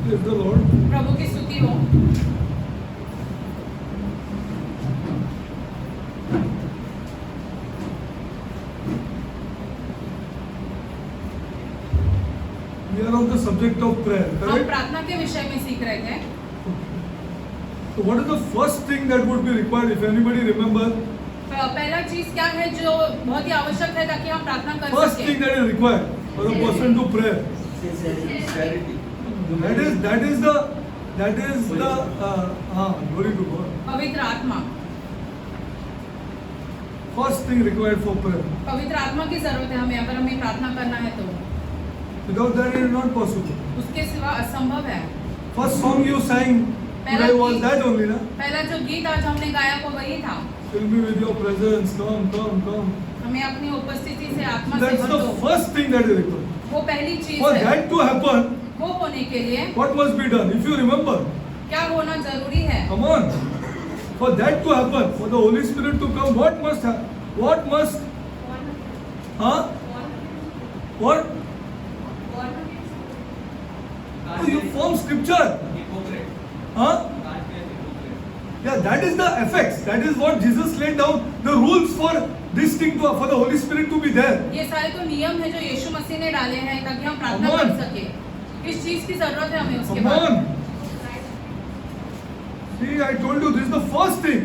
Praise the Lord. प्रभु की स्तुति हो। We are on the subject of prayer, हम correct? प्रार्थना के विषय में सीख रहे थे। So what is the first thing that would be required if anybody remember? पहला चीज क्या है जो बहुत ही आवश्यक है ताकि हम प्रार्थना कर First सकें। thing that is required for a person to pray. Sincerity. That is the glory to God. पवित्र आत्मा। First thing required for prayer. पवित्र आत्मा की जरूरत है हमें, अगर हमें प्रार्थना करना है तो। Without that it is not possible. उसके सिवा असंभव है। First song you sang today was that only, na? पहला जो गीत आज हमने गाया वो वही था। Fill me with your presence, come, come, come. हमें अपनी उपस्थिति से आत्मा से That's भर the दो। first thing that is required. वो पहली चीज For है। that to happen, वो होने के लिए what must be done? If you remember, क्या होना जरूरी है? come on. For that to happen, for the Holy Spirit to come, what must happen? What must? Huh? What? Oh, you form scripture. Hypocrite. Huh? Can't be a hypocrite. Yeah, that is the effects. That is what Jesus laid down the rules for this thing to, for the Holy Spirit to be there. ये सारे तो नियम है जो यीशु मसीह ने डाले हैं ताकि हम प्रार्थना Come on. कर सके। इस चीज की जरूरत है हमें उसके Come बाद। on. See, I told you this is the first thing.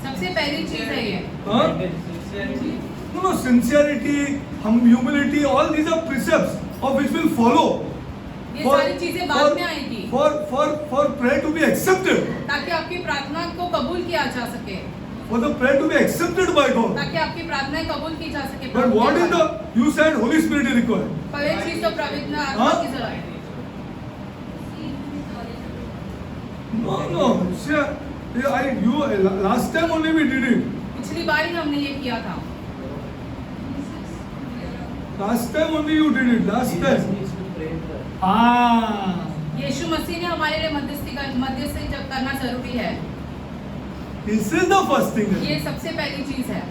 सबसे पहली चीज है ये। Huh? Sincerity. No, sincerity, humility, all these are precepts of which will follow. ये सारी चीजें बाद में आएगी For prayer to be accepted, ताकि आपकी प्रार्थना को कबूल किया जा सके, for the prayer to be accepted by God. ताकि आपकी प्रार्थनाएं कबूल की जा सके। But what is the, you said Holy Spirit is required. पहली चीज तो पवित्र आत्मा हाँ? की जरूरत है। No, see, last time only we did it. पिछली बार ही हमने ये किया था। Last time only you did it. Last Jesus time. needs to pray for us. Ah. यीशु मसीह ने हमारे लिए मध्यस्थी जब करना जरूरी है। This is the first thing. ये सबसे पहली चीज है।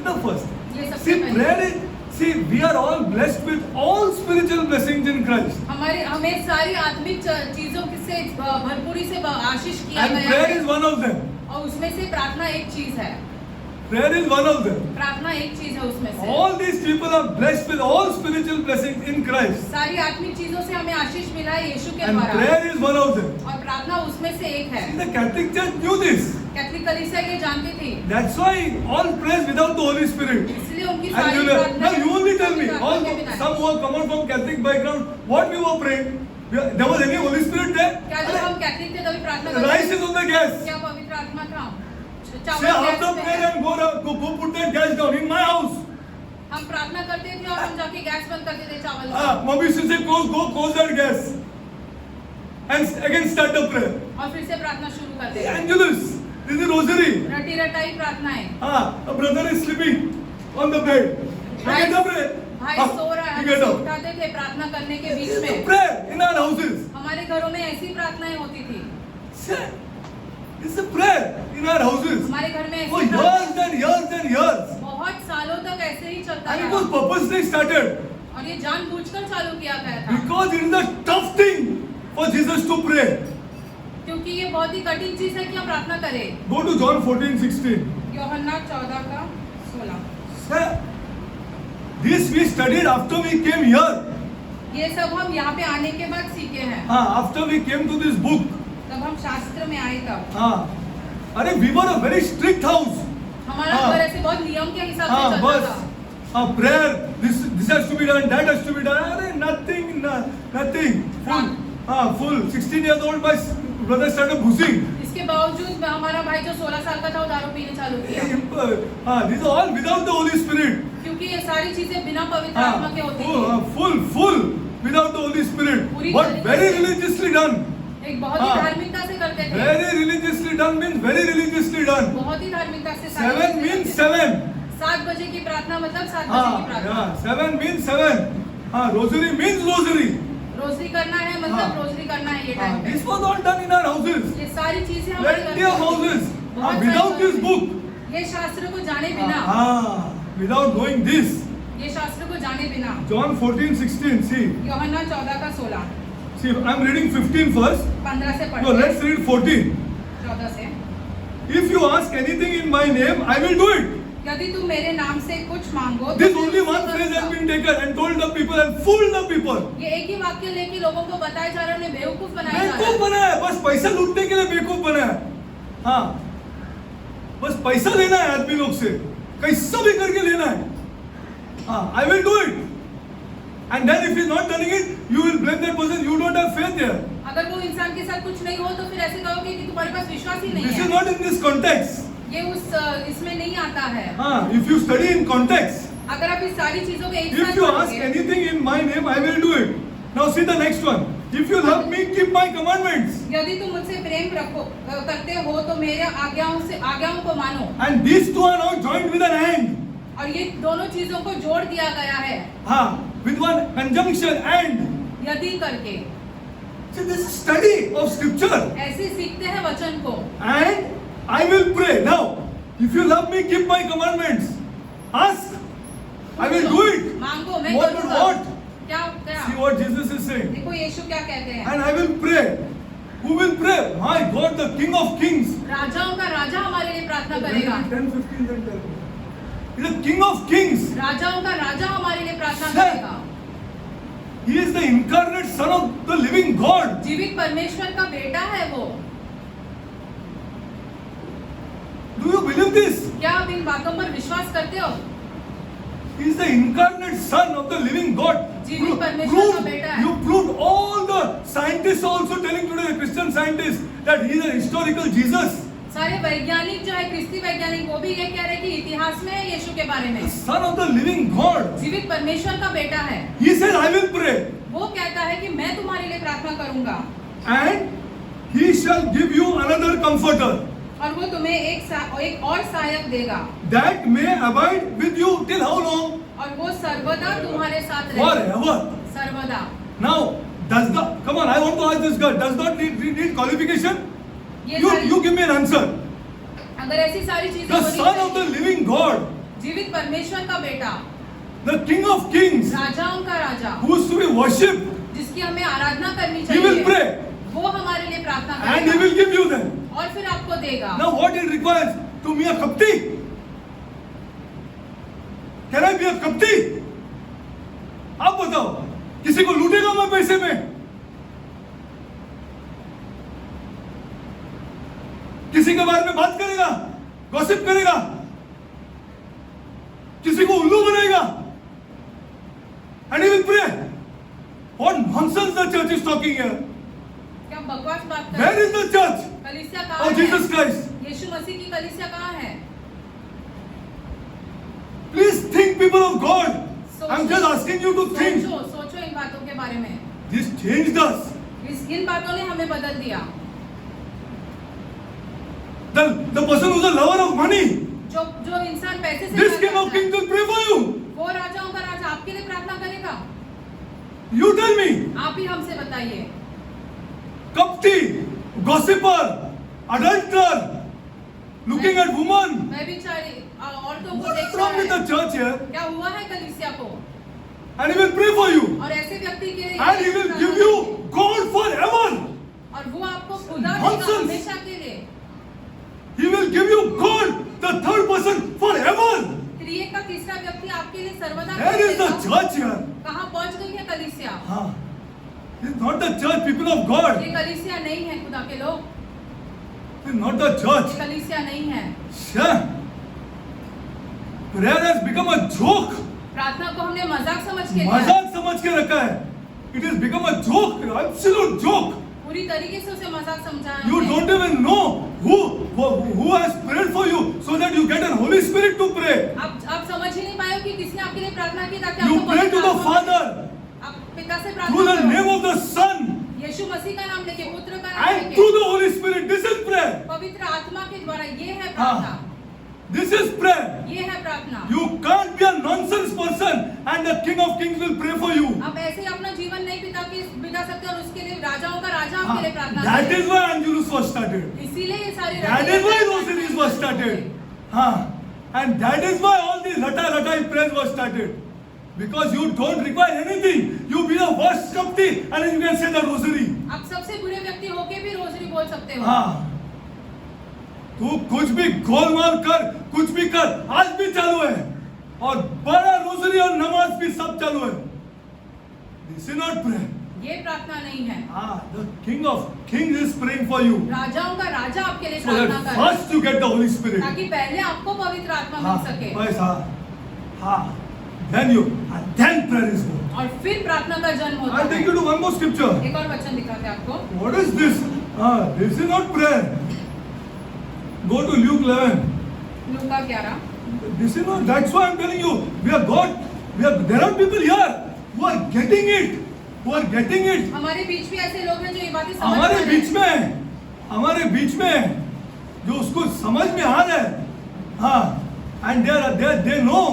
The first. ये सबसे See, पहली। prayer is, see, we are all blessed with all spiritual blessings in Christ. हमें सारी आत्मिक चीजों से भरपूरी से आशीष किया And गया prayer है। is one of them. और उसमें से प्रार्थना एक चीज है। Prayer is one of them. प्रार्थना एक चीज है उसमें से। All these people are blessed with all spiritual blessings in Christ. सारी आत्मिक चीजों से हमें आशीष मिला है यीशु के And द्वारा। prayer is one of them. और प्रार्थना उसमें से एक है। See, the Catholic Church knew this. Catholic कलीसिया ये जानती थी। That's why all prays without the Holy Spirit. इसलिए उनकी And सारी you know, प्रार्थना now you only tell me, all के बिना है। some who have come out from Catholic background, what we were praying? There was any Holy Spirit there? क्या जब हम कैथलिक थे तभी प्रार्थना करते Rice थे? is on the gas. क्या पवित्र आत्मा था? Say चावल half गैस the पे prayer है। and go put that gas down in my house. हम प्रार्थना करते थे और हम जाके गैस बंद करते थे चावल का। Mommy used to say, close that gas. And again start the prayer. और फिर से प्रार्थना शुरू करते The थे। Angelus, this is rosary. रटी रटाई प्रार्थनाएं। A brother is sleeping on the bed. भाई Get up, pray. भाई सो रहा है, You हम get उसे up. उठाते थे प्रार्थना करने के बीच This is the में। prayer in our houses. हमारे घरों में ऐसी प्रार्थनाएं होती थी। This is a prayer in our houses. हमारे घर में For ऐसी years प्रार्थना and years and years. बहुत सालों तक ऐसे ही चलता And it was रहा। purposely started. और ये जानबूझकर चालू किया गया था। Because it is a tough thing for Jesus to pray. क्योंकि ये बहुत ही कठिन चीज है कि हम प्रार्थना करें। Go to John 14:16. यूहन्ना 14:16। Sir, this we studied after we came here. ये सब हम यहाँ पे आने के बाद सीखे हैं। After we came to this book. तब हम शास्त्र में आए तब। अरे we were a very strict house. हमारा घर ऐसे बहुत नियम के हिसाब से चलता बस था। prayer, this has to be done, that has to be done. अरे nothing. Full. 16 years old, my brother started boozing. इसके बावजूद हमारा भाई जो 16 साल का था वो दारू पीने चालू किया। These are all without the Holy Spirit. क्योंकि ये सारी चीजें बिना पवित्र आत्मा के होती थी। Full without the Holy Spirit. पूरी But तरीके very से- religiously done. एक बहुत ही धार्मिकता से करते थे। Very religiously done means very religiously done. बहुत ही धार्मिकता से सारी 7 चीजें means करते थे। 7. 7 बजे की प्रार्थना मतलब 7 बजे की प्रार्थना। 7 means 7. Rosary means rosary. Rosary करना है मतलब रोजरी करना है ये टाइम पे। This was all done in our houses. ये सारी चीजें हमारे घर Plenty of में होती houses. थी। बहुत सारी Without this बातें। book, ये शास्त्र को जाने बिना, without knowing this, ये शास्त्र को जाने बिना, John 14:16. See, यूहन्ना 14:16, see, I'm reading 15 first. 15 से No, पढ़ते let's read 14. 14 से। If you ask anything in my name, I will do it. यदि तुम मेरे नाम से कुछ मांगो तो This मैं only उसे one phrase has करूंगा। been taken and told the people and fooled the people. ये एक ही वाक्य लेके लोगों को बताया जा रहा है, उन्हें बेवकूफ बनाया जा बेवकूफ रहा है। बना है, बस पैसा लूटने के लिए बेवकूफ बना है। हाँ, बस पैसा लेना है आदमी लोग से, कैसा भी करके लेना है। हाँ, I will do it. And then if he is not doing it, you will blame that person. You don't have faith there. अगर वो इंसान के साथ कुछ नहीं हो तो फिर ऐसे कहोगे कि तुम्हारे पास विश्वास ही नहीं This है। is not in this context. ये इसमें नहीं आता है। हाँ, if you study in context, अगर आप इस सारी चीजों को एक if साथ you ask पढ़ोगे, anything in my name, I will do it. Now see the next one. If you love me, keep my commandments. यदि तुम मुझसे प्रेम करते हो तो मेरे आज्ञाओं को मानो। And these two are now joined with an and. और ये दोनों चीजों को जोड़ दिया गया है, हाँ, with one conjunction and. यदि करके। See, this is study of scripture. ऐसे सीखते हैं वचन को। And I will pray. Now, if you love me, keep my commandments. Ask. I will do it. मांगो, मैं What? करूंगा। What? क्या? See what Jesus is saying. देखो यीशु क्या कहते हैं। And I will pray. Who will pray? My God, the King of Kings. राजाओं का राजा हमारे लिए प्रार्थना करेगा। 10-15 then tell me. He's the King of Kings. राजाओं का राजा हमारे लिए प्रार्थना Sir. करेगा। He is the incarnate Son of the living God. जीवित परमेश्वर का बेटा है वो। Do you believe this? क्या आप इन बातों पर विश्वास करते हो? He is the incarnate Son of the living God. जीवित परमेश्वर का बेटा है। You proved all the scientists also telling today, the Christian scientists, that he is a historical Jesus. सारे वैज्ञानिक जो है, ख्रिस्ती वैज्ञानिक, वो भी ये कह रहे हैं कि इतिहास में है यीशु के बारे में। The Son of the living God. जीवित परमेश्वर का बेटा है। He said, I will pray. वो कहता है कि मैं तुम्हारे लिए प्रार्थना करूंगा And he shall give you another comforter. और वो तुम्हें एक और सहायक देगा That may abide with you till how long? और वो सर्वदा तुम्हारे साथ रहेगा। Forever. सर्वदा। Now, come on, I want to ask this girl, does not need qualification? ये सारी- You give me an answer. अगर ऐसी सारी चीजें The होनी Son of the चाहिए, living God, जीवित परमेश्वर का बेटा, the King of Kings, राजाओं का राजा, who is to be worshipped, जिसकी हमें आराधना करनी he will चाहिए, pray वो हमारे लिए प्रार्थना and he करेगा will give you them. और फिर आपको देगा। Now what it requires? To be a kapti? Can I be a kapti? आप बताओ, किसी को लूटेगा मैं पैसे में? किसी के बारे में बात करेगा, गॉसिप करेगा, किसी को उल्लू बनाएगा, and he will pray. What nonsense the church is talking here? क्या बकवास बात कर Where रहे is the church हैं? कलीसिया of कहाँ Jesus है? Christ? यीशु मसीह की कलीसिया कहाँ है? Please think, people of God. I'm just asking you to think. सोचो इन बातों के बारे में। This changed us. इन बातों ने हमें बदल दिया। The person who's a lover of money, जो इंसान पैसे से this प्यार King of करता है, Kings will pray for you. वो राजाओं का राजा आपके लिए प्रार्थना करेगा। You tell me. आप ही हमसे बताइए। Kapti, gossiper, adulterer, looking at woman. मैं भी औरतों को What is देखता wrong with है। the church here? क्या हुआ है कलीसिया को? And he will pray for you. और ऐसे व्यक्ति के लिए And he will give you God forever. और वो आपको खुदा देगा Nonsense. हमेशा के लिए। He will give you God, the third person, forever. त्रिएक का तीसरा व्यक्ति आपके लिए सर्वदा Where is the देगा। church here? कहाँ पहुंच गई है कलीसिया? Huh. This is not the church, people of God. ये कलीसिया नहीं है खुदा के लोग। This is not the church. ये कलीसिया नहीं है। Yeah. Prayer has become a joke. प्रार्थना को हमने मजाक समझ के लिया। मजाक समझ के रखा है. It has become a joke, absolute joke. पूरी तरीके से उसे मजाक समझा है। You don't even know who has prayed for you so that you get an Holy Spirit to pray. आप समझ ही नहीं पाए हो कि किसने आपके लिए प्रार्थना की ताकि You आपको pray to the पवित्र Father आप पिता से through प्रार्थना the करो। name of the Son यीशु मसीह का नाम लेके, पुत्र का नाम and लेके, through the Holy Spirit. This is prayer. पवित्र आत्मा के द्वारा ये है हाँ। प्रार्थना। This is prayer. ये है प्रार्थना। You can't be a nonsense person and the King of Kings will pray for you. आप ऐसे ही अपना जीवन नहीं बिता सकते और उसके लिए राजाओं का राजा आपके लिए प्रार्थना That करें। is why Angelus was started. इसीलिए ये सारी That is why rosaries was started. And that is why all these latai prayers was started. Because you don't require anything. You be the worst company and then you can say the rosary. आप सबसे बुरे व्यक्ति होके भी rosary बोल सकते हो। तू कुछ भी गोलमाल कर, कुछ भी कर, आज भी चालू है और बड़ा रोजरी और नमाज भी सब चालू है। This is not prayer. ये प्रार्थना नहीं है। The King of Kings is praying for you. राजाओं का राजा आपके लिए So प्रार्थना that कर रहा है। first you get the Holy Spirit. ताकि पहले आपको पवित्र आत्मा मिल सके बस then prayer is born. और फिर प्रार्थना का जन्म होता I'll take you है। to one more scripture. एक और वचन दिखाते हैं आपको। What is this? This is not prayer. Go to Luke 11. Luka 11। This is not. That's why I'm telling you. We are God. There are people here who are getting it. Who are getting it. हमारे बीच भी ऐसे लोग हैं जो ये बातें समझ हमारे रहे बीच हैं। में, हमारे बीच में जो उसको समझ में आ रहा है, and they know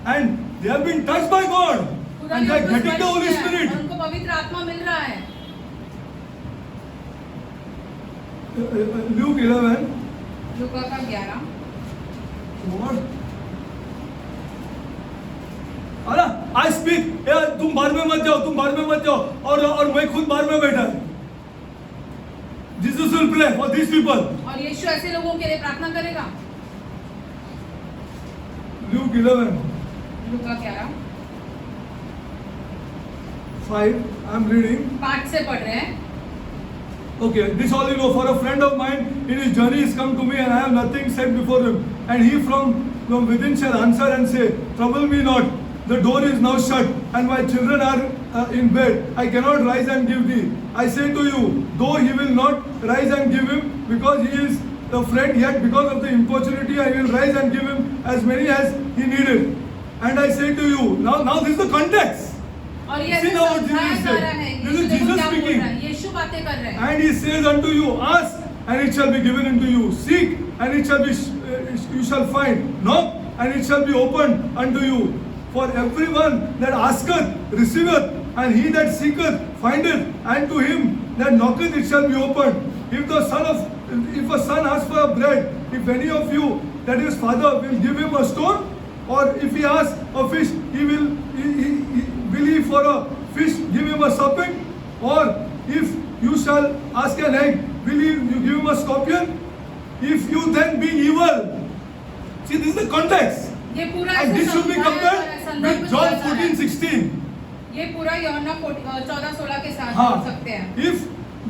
and they have been touched by God खुदा and ने they are उनको getting the स्पर्श Holy किया है Spirit. और उनको पवित्र आत्मा मिल रहा है। Luke 11. लूका का 11। What? अरे I speak. तुम बाहर में मत जाओ, तुम बाहर में मत जाओ और मैं खुद बाहर में बैठा। Jesus will pray for these people. और यीशु ऐसे लोगों के लिए प्रार्थना करेगा। Luke 11. लूका 11। 5. I'm reading. 5 से पढ़ रहे हैं। Okay, this all you know. For a friend of mine in his journey is come to me, and I have nothing said before him. And he from within shall answer and say, trouble me not. The door is now shut, and my children are in bed. I cannot rise and give thee. I say to you, though he will not rise and give him, because he is a friend, yet because of the importunity I will rise and give him as many as he needed. And I say to you, now this is the context. और ये See ऐसे now what समझाया Jesus जा said. रहा है। This is यीशु देखो Jesus क्या बोल speaking. रहा है। यीशु बातें कर रहे हैं। And he says unto you, ask, and it shall be given unto you. Seek, and it shall be you shall find. Knock, and it shall be opened unto you. For everyone that asketh receiveth, and he that seeketh findeth, and to him that knocketh it shall be opened. If a son asks for a bread, if any of you that is father will give him a stone, or if he asks a fish, will he for a fish give him a serpent? Or if you shall ask an egg, will you give him a scorpion? If you then be evil. See, this is the context. ये पूरा And ऐसे this should be समझाया जा रहा है, compared संदर्भ with दिया John जा रहा है। 14:16. ये पूरा यूहन्ना 14-16 के साथ जोड़ सकते हैं। If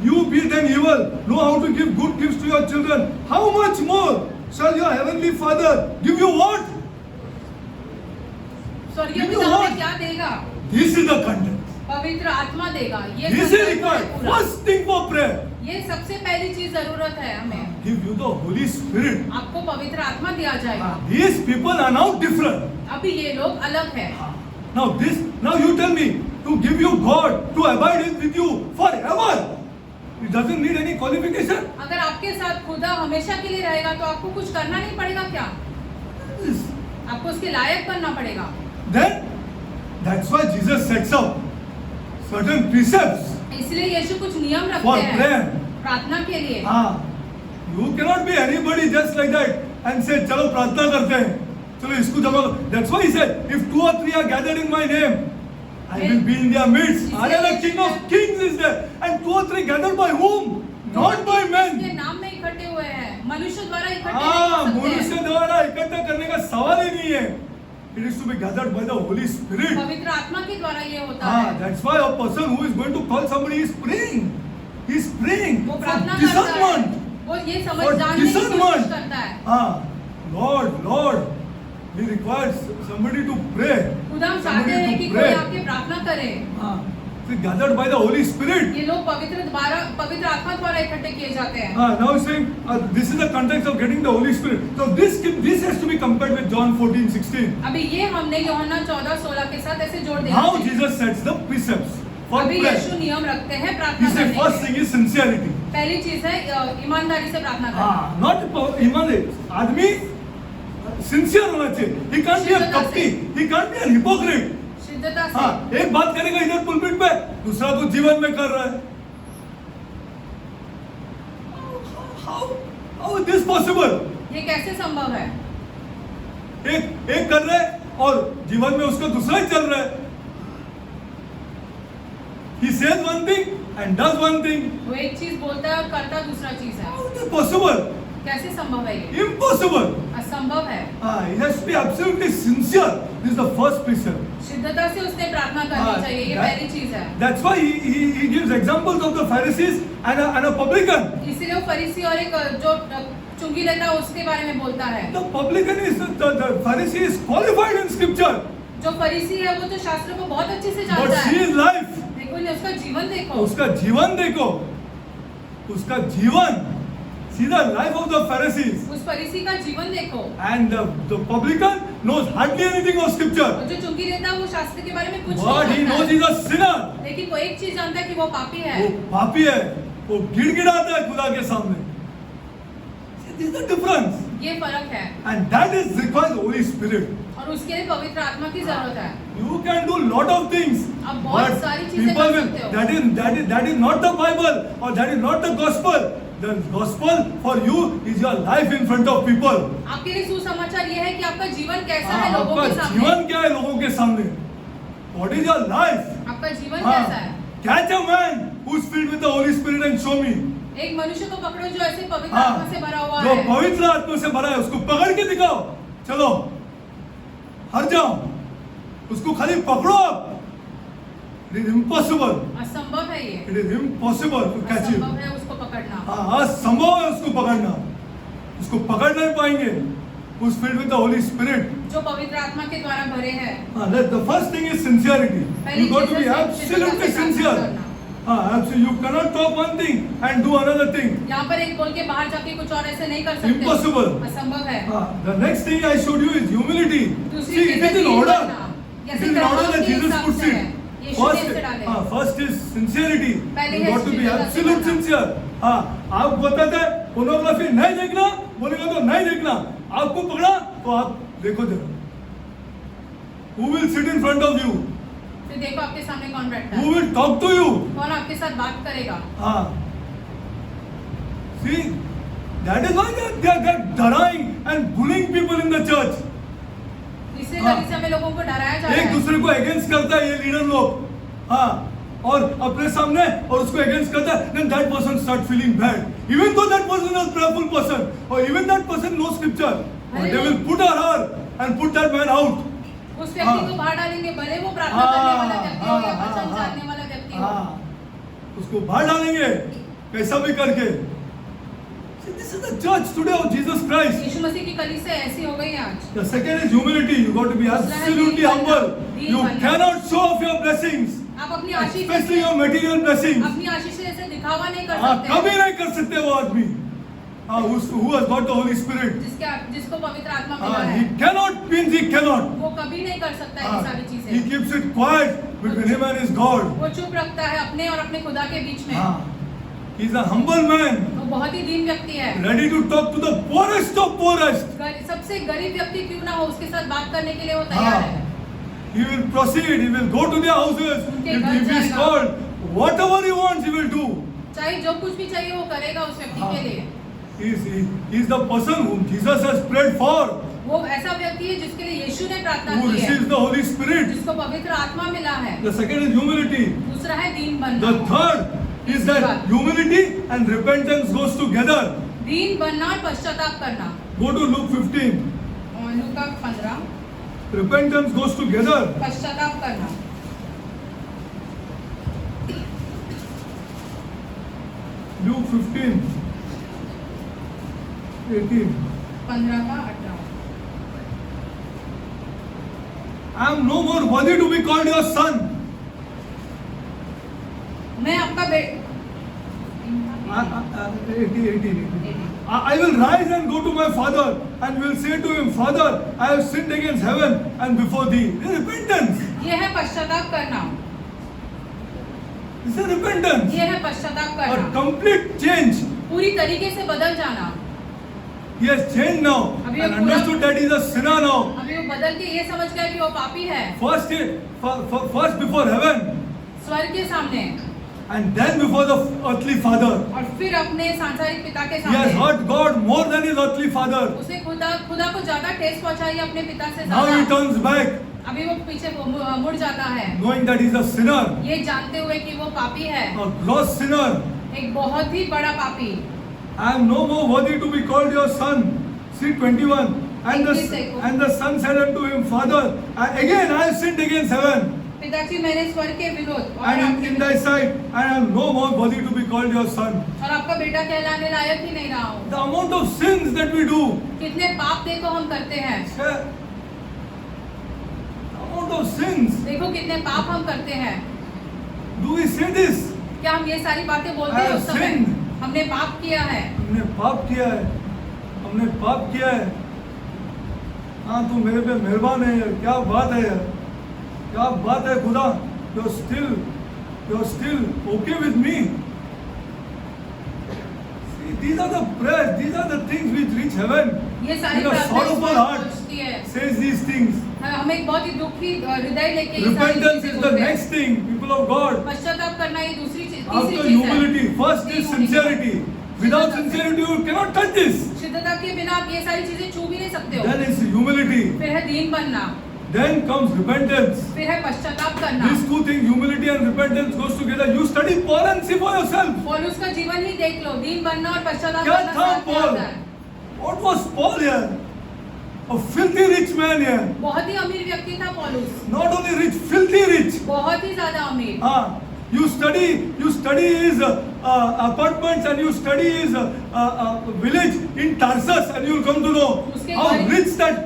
you be then evil, know how to give good gifts to your children, how much more shall your heavenly Father give you what? स्वर्गीय Give you पिता हमें what? क्या देगा? This is the context. पवित्र आत्मा देगा। ये This is संदर्भ है required. पूरा। First thing for prayer. ये सबसे पहली चीज जरूरत है हमें। Give you the Holy Spirit. आपको पवित्र आत्मा दिया जाएगा। These people are now different. अभी ये लोग अलग है। Now you tell me, to give you God, to abide with you forever. It doesn't need any qualification. अगर आपके साथ खुदा हमेशा के लिए रहेगा तो आपको कुछ करना नहीं पड़ेगा क्या? आपको उसके लायक बनना पड़ेगा। Then, that's why Jesus sets up certain precepts इसलिए यीशु कुछ नियम for रखते हैं prayer. प्रार्थना के लिए। You cannot be anybody just like that and say, चलो प्रार्थना करते हैं, चलो इसको जमा करो. That's why he said, if 2 or 3 are gathered in my name, I will be in their midst. The King of Kings is there. And 2 or 3 gathered by whom? Not by men. उसके नाम में इकट्ठे हुए हैं, मनुष्य द्वारा इकट्ठे नहीं हो सकते मनुष्य हैं। द्वारा इकट्ठा करने का सवाल ही नहीं है. It is to be gathered by the Holy Spirit. पवित्र आत्मा के द्वारा ये होता है। That's why a person who is going to call somebody is praying. He is praying वो for प्रार्थना करता है। discernment. वो ये For समझ जानने की कोशिश discernment. करता है। Lord, He requires somebody to pray. खुदा हम चाहते हैं कि कोई आपकी प्रार्थना करे। Gathered by the Holy Spirit. ये लोग पवित्र आत्मा द्वारा इकट्ठे किए जाते हैं। Now he's saying this is the context of getting the Holy Spirit. So this has to be compared with John 14:16. अभी ये हमने यूहन्ना 14-16 के साथ ऐसे जोड़ दिया। How Jesus sets the precepts for अभी prayer. यीशु नियम रखते हैं He प्रार्थना said करने first के। thing is sincerity. पहली चीज है ईमानदारी से प्रार्थना करना। Not ईमान. आदमी सिंसियर होना चाहिए. He can't be a कपटी. He can't be a hypocrite. शुद्धता हाँ, से एक बात करेगा इधर पुलपिट पे, दूसरा कुछ जीवन में कर रहा है. How is this possible? ये कैसे संभव है? एक कर रहा है और जीवन में उसका दूसरा ही चल रहा है. He says one thing and does one thing. वो एक चीज बोलता है और करता दूसरा चीज है. How is this possible? कैसे संभव है ये? Impossible. असंभव है. He has to be absolutely sincere. This is the first precept. शुद्धता से उसने प्रार्थना करनी चाहिए. ये पहली चीज है. That's why he gives examples of the Pharisees and a publican. इसीलिए वो फरीसी और एक जो चुंगी लेता है उसके बारे में बोलता है. The publican is the Pharisee is qualified in scripture. जो फरीसी है वो तो शास्त्रों को बहुत अच्छे से But जानता see है. his life. देखो इन्हें उसका जीवन देखो. उसका जीवन देखो. उसका जीवन. See the life of the Pharisees. उस फरीसी का जीवन देखो. And the publican knows hardly anything of scripture. और जो चुंगी लेता है वो शास्त्र के बारे में कुछ But he नहीं knows जानता he's है. a sinner. लेकिन वो एक चीज जानता है कि वो पापी है. वो पापी है. वो गिड़गिड़ाता है खुदा के सामने. See, this is the difference. ये फर्क है. And that is requires the Holy Spirit. और उसके लिए पवित्र आत्मा की जरूरत है. You can do lot of things. आप बहुत But सारी चीजें people कर will, सकते हो. that is not the Bible or that is not the gospel. The gospel for you is your life in front of people. आपके लिए सुसमाचार ये है कि आपका जीवन कैसा है लोगों आपका के सामने. जीवन क्या है लोगों के सामने? What is your life? आपका जीवन कैसा है? Catch a man who's filled with the Holy Spirit and show me. एक मनुष्य को पकड़ो जो ऐसे पवित्र हाँ, आत्मा से भरा हुआ जो है. पवित्र आत्मा से भरा है उसको पकड़ के दिखाओ. चलो हट जाओ. उसको खाली पकड़ो आप. It is impossible. असंभव है ये. It is impossible to catch him. असंभव है उसको पकड़ना. हाँ असंभव है उसको पकड़ना. उसको पकड़ नहीं पाएंगे. Who's filled with the Holy Spirit. जो पवित्र आत्मा के द्वारा भरे हैं. The first thing is sincerity. पहली You got to cheese be है absolutely शुद्धता से sincere. प्रार्थना करना. Absolutely. You cannot talk one thing and do another thing. यहाँ पर एक बोल के बाहर जाके कुछ और ऐसे नहीं कर सकते. Impossible. असंभव है. The next thing I showed you is humility. दूसरी See, चीज़ it is है in दीन order. बनना. It जैसे is in order ग्राहक that के Jesus हिसाब puts से it. है. यीशु ने ऐसे डाले. First is sincerity. पहले You है got to be शुद्धता से absolute करना. sincere. आप बताते हैं pornography नहीं देखना, बोलेगा तो नहीं देखना. आपको पकड़ा तो आप देखो जरा. Who will sit in front of you? फिर देखो आपके सामने कौन बैठता Who है. will talk to you? कौन आपके साथ बात करेगा. See, that is why they are denying and bullying people in the church. इसलिए हाँ. कलीसिया में लोगों को डराया जा रहा एक है. दूसरे को अगेंस्ट करता है ये लीडर लोग. और अपने सामने और उसको अगेंस्ट करता है. Then that person start feeling bad. Even though that person is a prayerful person or even that person knows scripture, but they will put her and put that man out. उस व्यक्ति को बाहर डालेंगे भले वो प्रार्थना करने वाला व्यक्ति हो या वचन जानने वाला व्यक्ति हो. उसको बाहर डालेंगे कैसा भी करके. See, this is the church today of Jesus Christ. यीशु मसीह की कलीसिया ऐसी हो गई है आज. The second is humility. You got to be absolutely humble. You cannot show off your blessings, आप अपनी आशीष especially your material blessings. अपनी आशीष से ऐसे दिखावा नहीं कर कभी सकते. नहीं कर सकते वो आदमी. Who has got the Holy Spirit. जिसको पवित्र आत्मा मिला He है cannot means he cannot. वो कभी नहीं कर सकता है ये सारी He चीजें. keeps it quiet between him and his God. वो चुप रखता है अपने और अपने खुदा के बीच में. He is a humble man, वो बहुत ही दीन व्यक्ति है. ready to talk to the poorest of poorest. सबसे गरीब व्यक्ति क्यों ना हो उसके साथ बात करने के लिए वो तैयार है. He will proceed. He will go to their houses. उनके If घर he is जाएगा. called, whatever he wants, he will do. चाहे जो कुछ भी चाहिए वो करेगा उस व्यक्ति के लिए. He is the person whom Jesus has prayed for, वो ऐसा व्यक्ति है जिसके लिए यीशु ने प्रार्थना who की है. receives the Holy Spirit. जिसको पवित्र आत्मा मिला है. The second is humility. दूसरा है दीन बनना. The third is that humility and repentance goes together. दीन बनना और पश्चाताप करना. Go to Luke 15. और लूका 15 Repentance goes together. पश्चाताप करना. Luke 15, 18. 15 का 18. I am no more worthy to be called your son. मैं आपका 18. I will rise and go to my father and will say to him, Father, I have sinned against heaven and before thee. This is repentance. ये है पश्चाताप करना. This is repentance. ये है पश्चाताप A करना. complete change. पूरी तरीके से बदल जाना. He has changed now अभी and वो पूरा- understood that he is a sinner now. अभी वो बदल के ये समझ गया कि वो पापी है, First before heaven स्वर्ग के सामने and then before the earthly father. और फिर अपने सांसारिक पिता के He has सामने। hurt God more than his earthly father. उसने खुदा को ज्यादा ठेस पहुंचाई अपने पिता से Now he ज्यादा। turns back अभी वो पीछे मुड़ जाता है, knowing that he is a sinner, ये जानते हुए कि वो पापी है, a gross sinner. एक बहुत ही बड़ा पापी। I am no more worthy to be called your son. See 21. And the son said unto him, Father, again I have sinned against heaven पिताजी मैंने स्वर्ग के विरोध और and in thy sight, and I am no more worthy to be called your son. आपका बेटा कहलाने लायक ही नहीं रहा हूँ। The amount of sins that we do, कितने पाप देखो हम करते हैं, the amount of sins. देखो कितने पाप हम करते हैं। Do we say this? क्या हम ये सारी बातें बोलते I हैं have उस समय? sinned. हमने पाप किया है, हमने पाप किया है, हमने पाप किया है। हाँ तू मेरे पे मेहरबान है यार, क्या बात है यार, क्या बात है खुदा, you're still okay with me. See, these are the prayers, these are the things which reach heaven. ये सारी With a sorrowful प्रार्थना heart पहुंचती है। says these things. हमें एक बहुत ही दुखी हृदय लेके ये सारी Repentance चीजें is the बोलते हैं। next thing, people of God. पश्चाताप करना ये दूसरी चीज, After तीसरी चीज है। humility, first is sincerity. Without sincerity, you cannot touch this. शुद्धता के बिना आप ये सारी चीजें छू भी नहीं सकते हो। Then is humility. फिर है दीन बनना, Then comes repentance. फिर है पश्चाताप करना। These two things, humility and repentance, goes together. You study Paul and see for yourself. पौलुस का जीवन ही देख लो, दीन बनना और पश्चाताप क्या करना था साथ में Paul? आता है। What was Paul here? A filthy rich man here. बहुत ही अमीर व्यक्ति था पौलुस, Not only rich, filthy rich. बहुत ही ज्यादा अमीर। You study his apartments and you study his village in Tarsus, and you will come to know उसके how घर- rich that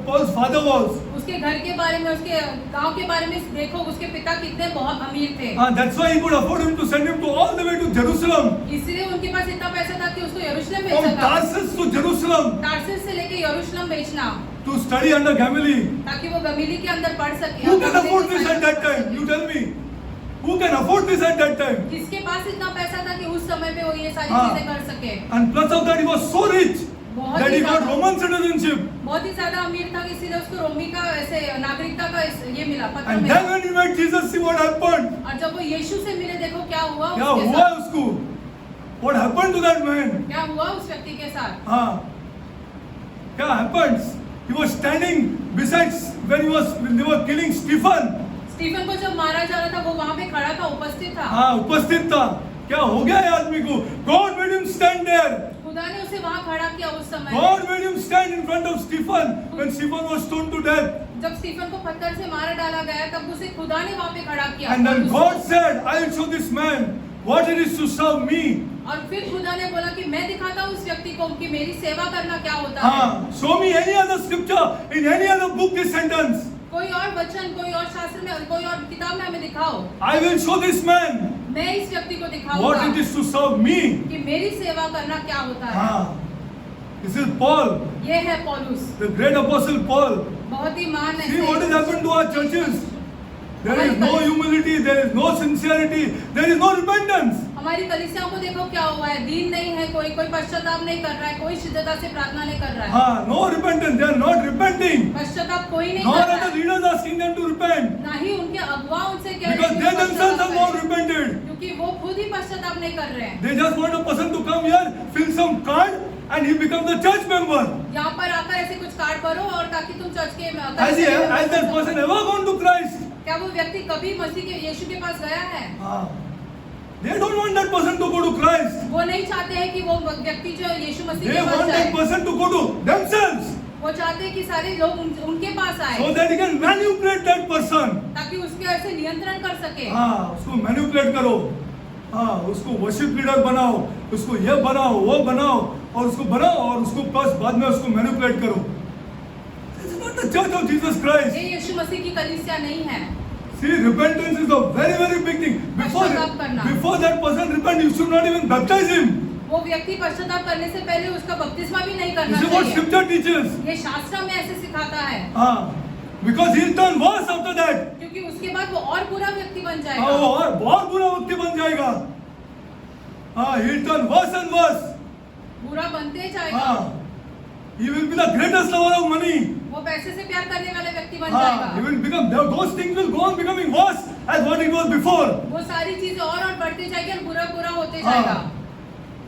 Paul's father was. उसके घर के बारे में, उसके गांव के बारे में देखो, उसके पिता कितने बहुत अमीर थे। That's why he could afford him to send him to all the way to Jerusalem. इसलिए उनके पास इतना पैसा था कि उसको यरूशलेम भेज From सका। Tarsus to Jerusalem टार्सिस से लेके यरूशलेम भेजना, to study under Gamaliel. ताकि वो गमीली के अंदर पढ़ सके। Who can afford this at that time? You tell me. Who can afford this at that time? किसके पास इतना पैसा था कि उस समय पे वो ये सारी हाँ। चीजें कर सके? And plus of that, he was so rich बहुत that ही he got ज्यादा- Roman citizenship. बहुत ही ज्यादा अमीर था कि इसीलिए उसको रोमी का ऐसे नागरिकता का ये मिला, पत्र And मिला। then when he met Jesus, see what happened. और जब वो यीशु से मिले, देखो क्या हुआ क्या उसके हुआ साथ। उसको? What happened to that man? क्या हुआ उस व्यक्ति के साथ? हाँ, क्या happens? He was standing beside when they were killing Stephen. Stephen को जब मारा जा रहा था, वो वहां पे खड़ा था, उपस्थित था। हाँ, उपस्थित था। क्या हो गया है आदमी को? God made him stand there. खुदा ने उसे वहां खड़ा किया उस समय। God made him stand in front of Stephen when Stephen was stoned to death. जब स्टीफन को पत्थर से मारा डाला गया, तब उसे खुदा ने वहां पे खड़ा किया। And then और God उसको- said, I will show this man what it is to serve me. और फिर खुदा ने बोला कि मैं दिखाता हूँ उस व्यक्ति को कि मेरी सेवा करना क्या होता है। हाँ, show me any other scripture in any other book this sentence. कोई और वचन, कोई और शास्त्र में, कोई और किताब में हमें दिखाओ। I will show this man मैं इस व्यक्ति को what it दिखाऊंगा is to serve me. कि मेरी सेवा करना क्या होता है। हाँ, this is Paul, ये है पौलुस, the great apostle Paul. बहुत ही महान है। See what has happened to our churches. There is no humility, there is no sincerity, there is no repentance. हमारी कलीसियाओं को देखो क्या हुआ है, दीन नहीं है, कोई पश्चाताप नहीं कर रहा है, कोई शुद्धता से प्रार्थना नहीं कर रहा है। हाँ, no repentance, they are not repenting. पश्चाताप कोई नहीं Nor कर are रहा the है, leaders asking them to repent. ना ही उनके अगुवा उनसे कह रहे Because हैं they कि themselves पश्चाताप have not करें, repented. क्योंकि वो खुद ही पश्चाताप नहीं कर रहे हैं। They just want a person to come here, fill some card, and he becomes a church member. यहाँ पर आकर ऐसे कुछ कार्ड भरो और ताकि तुम चर्च के Has that person ever gone to Christ? क्या वो व्यक्ति कभी मसीह के यीशु के पास गया है? Ah. They don't want that person to go to Christ. वो नहीं चाहते हैं कि वो व्यक्ति जो यीशु मसीह They के पास want जाए। that person to go to themselves वो चाहते हैं कि सारे लोग उनके पास आए, so that he can manipulate that person. ताकि उसके ऐसे नियंत्रण कर सके। हाँ, उसको मैनिपुलेट करो, हाँ, उसको वर्शिप लीडर बनाओ, उसको ये बनाओ, वो बनाओ, और उसको बनाओ और उसको बस बाद में उसको मैनिपुलेट करो. This is not the church of Jesus Christ. ये यीशु मसीह की कलीसिया नहीं है। See, repentance is a very, very big thing. पश्चाताप करना। Before that person repent, you should not even baptize him. वो व्यक्ति पश्चाताप करने से पहले उसका बपतिस्मा भी नहीं करना This is what चाहिए। Scripture teaches. ये शास्त्र में ऐसे सिखाता है, हाँ, because he'll turn worse after that. क्योंकि उसके बाद वो और बुरा व्यक्ति बन हाँ, जाएगा। वो और बहुत बुरा व्यक्ति बन जाएगा. हाँ, he'll turn worse and worse. बुरा बनते जाएगा। हाँ, He will be the greatest lover of money. वो पैसे से प्यार करने वाले व्यक्ति बन He जाएगा। will become, those things will go on becoming worse as what it was before. वो सारी चीजें और बढ़ती जाएगी और बुरा बुरा होते जाएगा।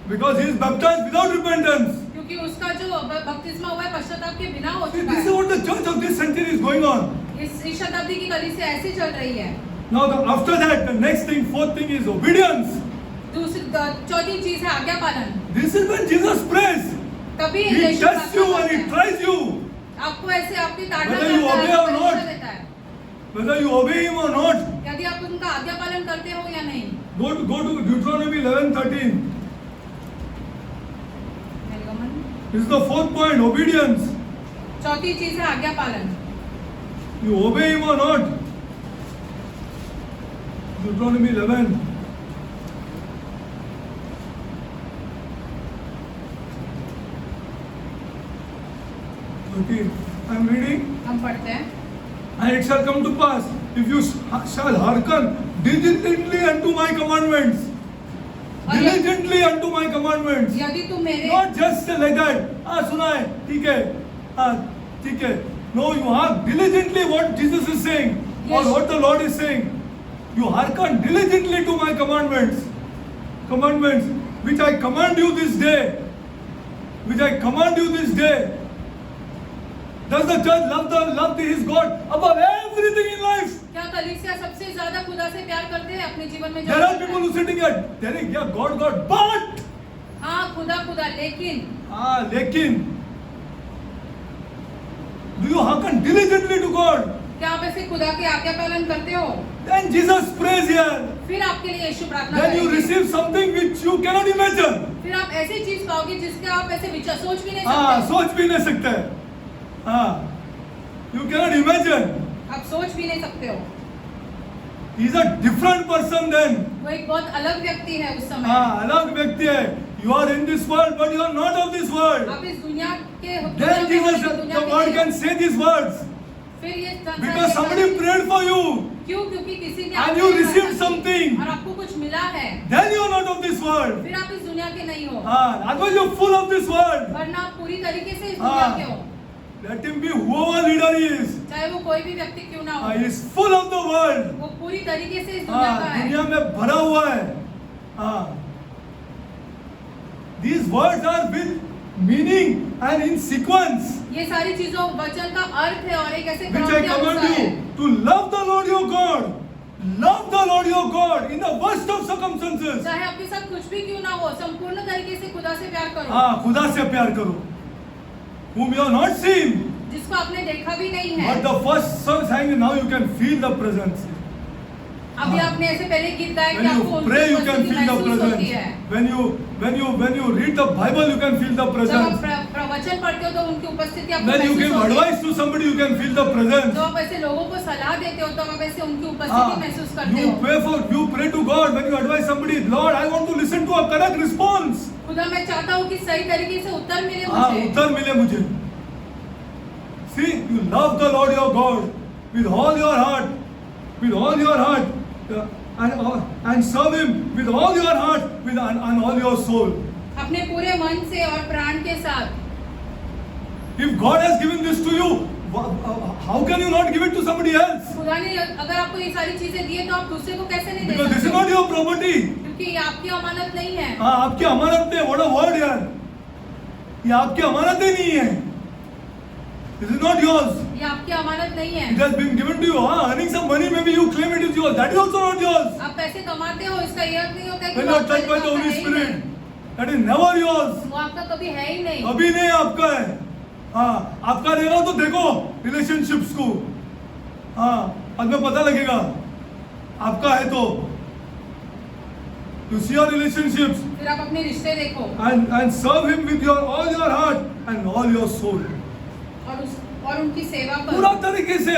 Because he is baptized without repentance. क्योंकि उसका जो बपतिस्मा हुआ है पश्चाताप के बिना हो See, चुका this is है। what the church of this century is going on. इस शताब्दी की कलीसिया ऐसी चल रही है। Now, after that, the next thing, fourth thing is obedience. चौथी चीज है आज्ञा पालन। This is when Jesus prays. तभी He यीशु tests you प्रार्थना and he करता है। tries you. आपको ऐसे आपकी ताड़ना Whether you करता obey है, or not. परीक्षा देता है। Whether you obey him or not. यदि आप उनका आज्ञा पालन करते हो या नहीं। Go to Deuteronomy 11:13. This is the fourth point, obedience. चौथी चीज है आज्ञा पालन। You obey him or not. Deuteronomy 11. Okay, I am reading. हम पढ़ते हैं। And it shall come to pass, if you shall hearken diligently unto my commandments. और यदि- Diligently unto my commandments. यदि तुम मेरे Not just like that. सुना है, ठीक है, ठीक है. No, you hearken diligently what Jesus is saying, or Yes. what the Lord is saying. You hearken diligently to my commandments, which I command you this day, Does the church love his God above everything in life? क्या कलीसिया सबसे ज्यादा खुदा से प्यार करते हैं अपने जीवन में? There are people who sitting here telling, yeah, God, but. हाँ खुदा लेकिन लेकिन. Do you hearken diligently to God? क्या आप ऐसे खुदा के आज्ञा पालन करते हो? Then Jesus prays here. फिर आपके लिए यीशु प्रार्थना Then you करेंगे। receive something which you cannot imagine. फिर आप ऐसी चीज पाओगे जिसके आप ऐसे सोच भी नहीं हाँ, सकते। सोच भी नहीं सकते. हाँ, you cannot imagine. आप सोच भी नहीं सकते हो। He is a different person then. वो एक बहुत अलग व्यक्ति है उस समय। हाँ, अलग व्यक्ति है. You are in this world, but you are not of this world. आप इस दुनिया के Then Jesus, the word can say these words. फिर ये Because somebody prayed for you. क्यों? क्योंकि किसी ने And आपके you लिए received प्रार्थना की something. और आपको कुछ मिला है। Then you are not of this world. फिर आप इस दुनिया के नहीं हो। Otherwise you are full of this world. वरना आप पूरी तरीके से इस दुनिया के हो। Let him be whoever leader he is. चाहे वो कोई भी व्यक्ति क्यों ना हो। He is full of the world. वो पूरी तरीके से इस दुनिया का है। दुनिया में भरा हुआ है. These words are with meaning and in sequence. ये सारी चीजों वचन का अर्थ है और एक ऐसे Which क्रम I के command अनुसार है। you to love the Lord your God. Love the Lord your God in the worst of circumstances. चाहे आपके साथ कुछ भी क्यों ना हो, संपूर्ण तरीके से खुदा से प्यार करो। खुदा से प्यार करो. Whom you have not seen. जिसको आपने देखा भी नहीं है। But the first song sang, now you can feel the presence. अभी आपने ऐसे पहले गीत गाया कि When आपको you उनकी pray, you can उपस्थिति feel the महसूस होती है। presence. When you read the Bible, you can feel the जब presence. आप प्रवचन पढ़ते हो तो उनकी उपस्थिति आपको When you महसूस give होती है। advice to somebody, you can feel the presence. जब आप ऐसे लोगों को सलाह देते हो तो आप ऐसे उनकी उपस्थिति महसूस करते हो। You pray to God when you advise somebody, Lord, I want to listen to a correct response. खुदा मैं चाहता हूँ कि सही तरीके से उत्तर मिले मुझे। उत्तर मिले मुझे. See, you love the Lord your God with all your heart, and serve Him with all your heart, and all your soul. अपने पूरे मन से और प्राण के साथ। If God has given this to you, how can you not give it to somebody else? खुदा ने अगर आपको ये सारी चीजें दी है तो आप दूसरे को कैसे नहीं दे Because this is सकते? not your property. क्योंकि ये आपकी अमानत नहीं है। आपकी अमानत नहीं. What a word यार. ये आपकी अमानत ही नहीं है. This is not yours. ये आपकी अमानत नहीं है। It has been given to you. Earning some money, maybe you claim it is yours. That is also not yours. आप पैसे कमाते हो इसका ये अर्थ नहीं होता कि When वो you are आपका touched by the है Holy ही Spirit, नहीं। that is never yours. वो आपका कभी है ही नहीं। अभी नहीं आपका है. आपका रहेगा तो देखो relationships को. बाद में पता लगेगा. आपका है तो. You see your relationships फिर आप अपने रिश्ते देखो and serve Him with all your heart and all your soul. और उनकी सेवा पूरा करो। तरीके से.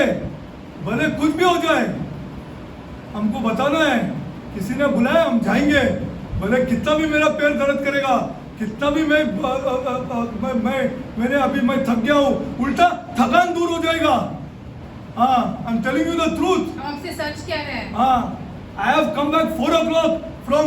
भले कुछ भी हो जाए, हमको बताना है. किसी ने बुलाया, हम जाएंगे. भले कितना भी मेरा पैर दर्द करेगा, कितना भी मैं थक गया हूँ, उल्टा थकान दूर हो जाएगा. I am telling you the truth. हम आपसे सच कह रहे हैं। I have come back 4 o'clock from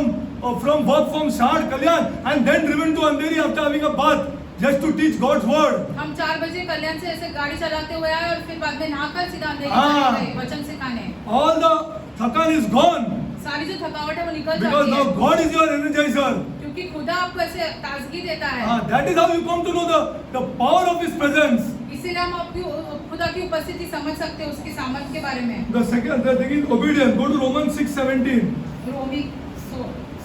work from Shahad Kalyan and then driven to Andheri after having a bath. just to teach God's word. हम 4 बजे कल्याण से ऐसे गाड़ी चलाते हुए आए और फिर बाद में नहाकर सीधा अंधेरी हाँ। चले गए वचन सिखाने। All the thakan is gone सारी जो थकावट है वो निकल because जाती now है God is your energizer. क्योंकि खुदा आपको ऐसे ताजगी देता है। That is how you come to know the power of His presence. इसीलिए हम आपकी खुदा की उपस्थिति समझ सकते हैं उसकी सामर्थ्य के बारे में। The thing is obedience. Go to Romans 6:17. रोमी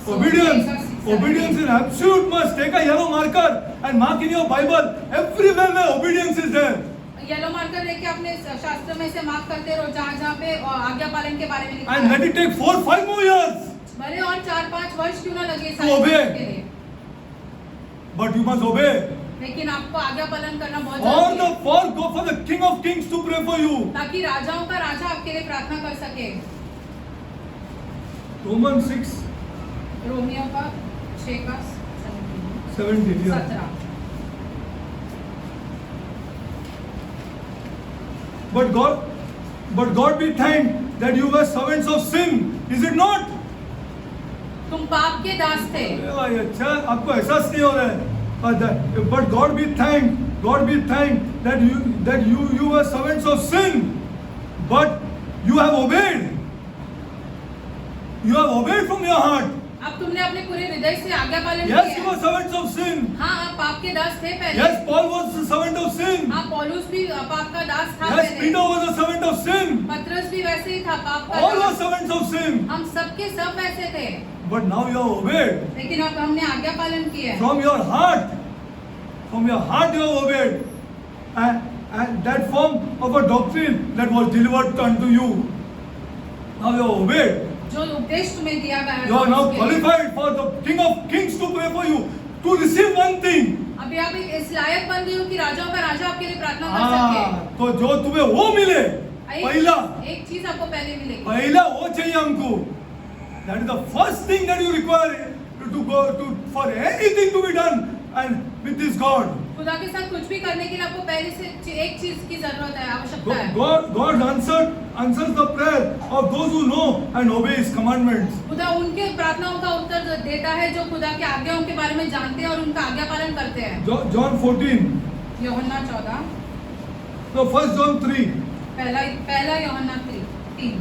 Obedience is absolute must. Take a yellow marker and mark in your Bible. Everywhere where obedience is there. Yellow marker लेके अपने शास्त्र में से मार्क करते रहो जहाँ पे आज्ञा पालन के बारे में लिखा And है। let it take 4-5 more years. भले और 4-5 वर्ष क्यों ना लगे To obey. के लिए, But you must obey. लेकिन आपको आज्ञा पालन करना बहुत Or जरूरी है go for the King of Kings to pray for you. ताकि राजाओं का राजा आपके लिए प्रार्थना कर सके। Romans 6:17. रोमियो का 6 का Yeah. 17। But God be thanked that you were servants of sin. Is it not? तुम पाप के दास थे। अरे भाई अच्छा आपको एहसास नहीं हो रहा है। But God be thanked that you were servants of sin, but you have obeyed. You have obeyed from your heart. अब तुमने अपने पूरे हृदय से आज्ञा पालन Yes, you किया। were servants of sin. हाँ, आप पाप के दास थे पहले। Yes, Paul was a servant of sin. हाँ, पौलुस भी पाप का दास था Yes, पहले। Peter was a servant of sin. पतरस भी वैसे ही था पाप का All were Das. servants of sin. हम सबके सब वैसे थे, But now you have obeyed. लेकिन अब हमने आज्ञा पालन किया है। From your heart you have obeyed. And that form of a doctrine that was delivered unto you. Now you have obeyed. जो उपदेश तुम्हें दिया गया है You are now उसके लिए। qualified for the King of Kings to pray for you. To receive one thing. अभी आप इस लायक बन गए हो कि राजाओं का राजा आपके लिए प्रार्थना कर सके। तो जो तुम्हें वो मिले पहला एक चीज आपको पहले मिलेगी। पहला वो चाहिए हमको. That is the first thing that you require to go to for anything to be done and with this God. खुदा के साथ कुछ भी करने के लिए आपको पहले से एक चीज की जरूरत है, आवश्यकता है। God answers the prayer of those who know and obey His commandments. खुदा उनके प्रार्थनाओं का उत्तर देता है जो खुदा की आज्ञाओं के बारे में जानते हैं और उनका आज्ञा पालन करते हैं। John 14. यूहन्ना 14। No, 1 John 3. पहला यूहन्ना 3।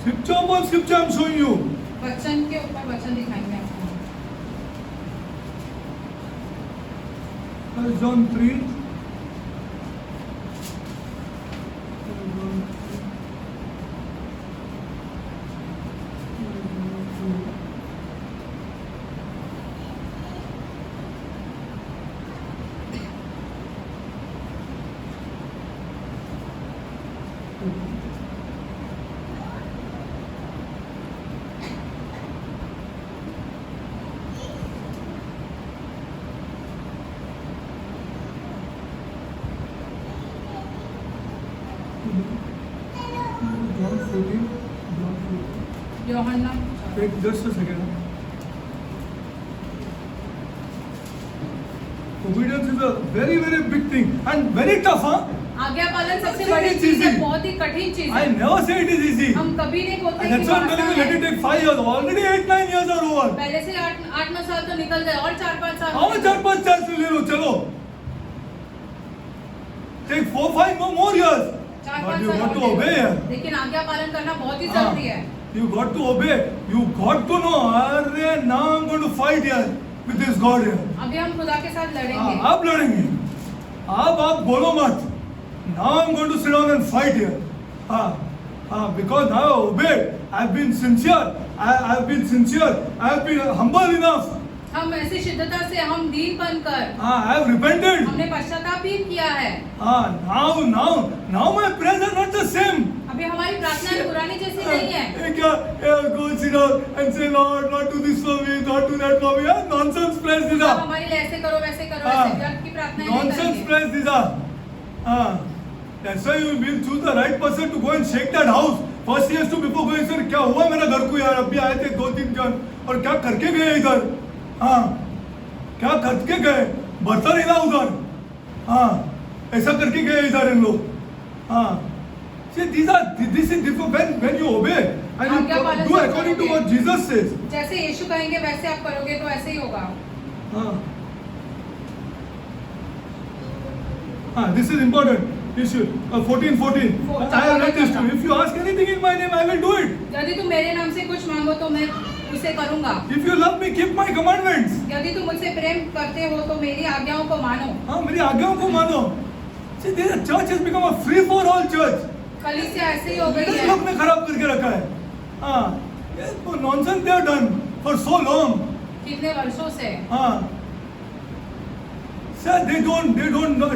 Scripture upon scripture I am showing you. वचन के ऊपर वचन दिखाएंगे आपको। 1 John 3. यूहन्ना Wait, just a second. Obedience is a very big thing and very tough, huh? आज्ञा पालन सबसे It's बड़ी चीज है, easy. बहुत ही कठिन चीज I है। never say it is easy. हम कभी नहीं बोलते And कि that's why I'm telling you, let it आसान है। take 5 years. Already 8-9 years are over. पहले से 8-9 साल तो निकल गए और 4-5 साल। और 4-5 साल से ले लो चलो. Take 4-5 more years. But you got to obey. लेकिन आज्ञा पालन करना बहुत ही हाँ. जरूरी है। You got to obey. You got to know. अरे now I'm going to fight here with this God here. अभी हम खुदा के साथ हाँ, लड़ेंगे। आप लड़ेंगे. आप बोलो मत. Now I'm going to sit down and fight here. Because now I obeyed. I've been sincere. I've been sincere. I've been humble enough. हम ऐसी शिद्धता से हम दीन बनकर I've repented. हमने पश्चाताप भी किया है। Now my prayers are not the same. अभी हमारी प्रार्थना पुरानी जैसी नहीं है। Go sit down and say, Lord, not do this for me, not do that for me. Nonsense prayers these अब are. हमारे लिए ऐसे करो वैसे करो, ऐसे व्यर्थ की प्रार्थनाएं नहीं Nonsense करेंगे। prayers these are. That's why you will choose the right person to go and shake that house. First he has to before going, sir, क्या हुआ मेरा घर को यार? अभी आए थे 2-3 जन और क्या करके गए इधर? क्या करके गए? बर्तन हिला उधर. ऐसा करके गए इधर इन लोग. See, this is different when you obey. And you आज्ञा पालन do सब according to करोगे। what Jesus says. जैसे यीशु कहेंगे वैसे आप करोगे तो ऐसे ही होगा। This is important. Issue 14:14. I have read this to you. If you ask anything in my name, I will do it. यदि तुम मेरे नाम से कुछ मांगो तो मैं उसे करूंगा। If you love me, keep my commandments. यदि तुम मुझसे प्रेम करते हो तो मेरी आज्ञाओं को मानो। हाँ, मेरी आज्ञाओं को मानो। See, the church has become a free for all church. कलीसिया ऐसे ही हो गई Leaders है। लोग ने खराब करके रखा है। हाँ, ये nonsense they have done for so long. कितने वर्षों से। हाँ, sir, they don't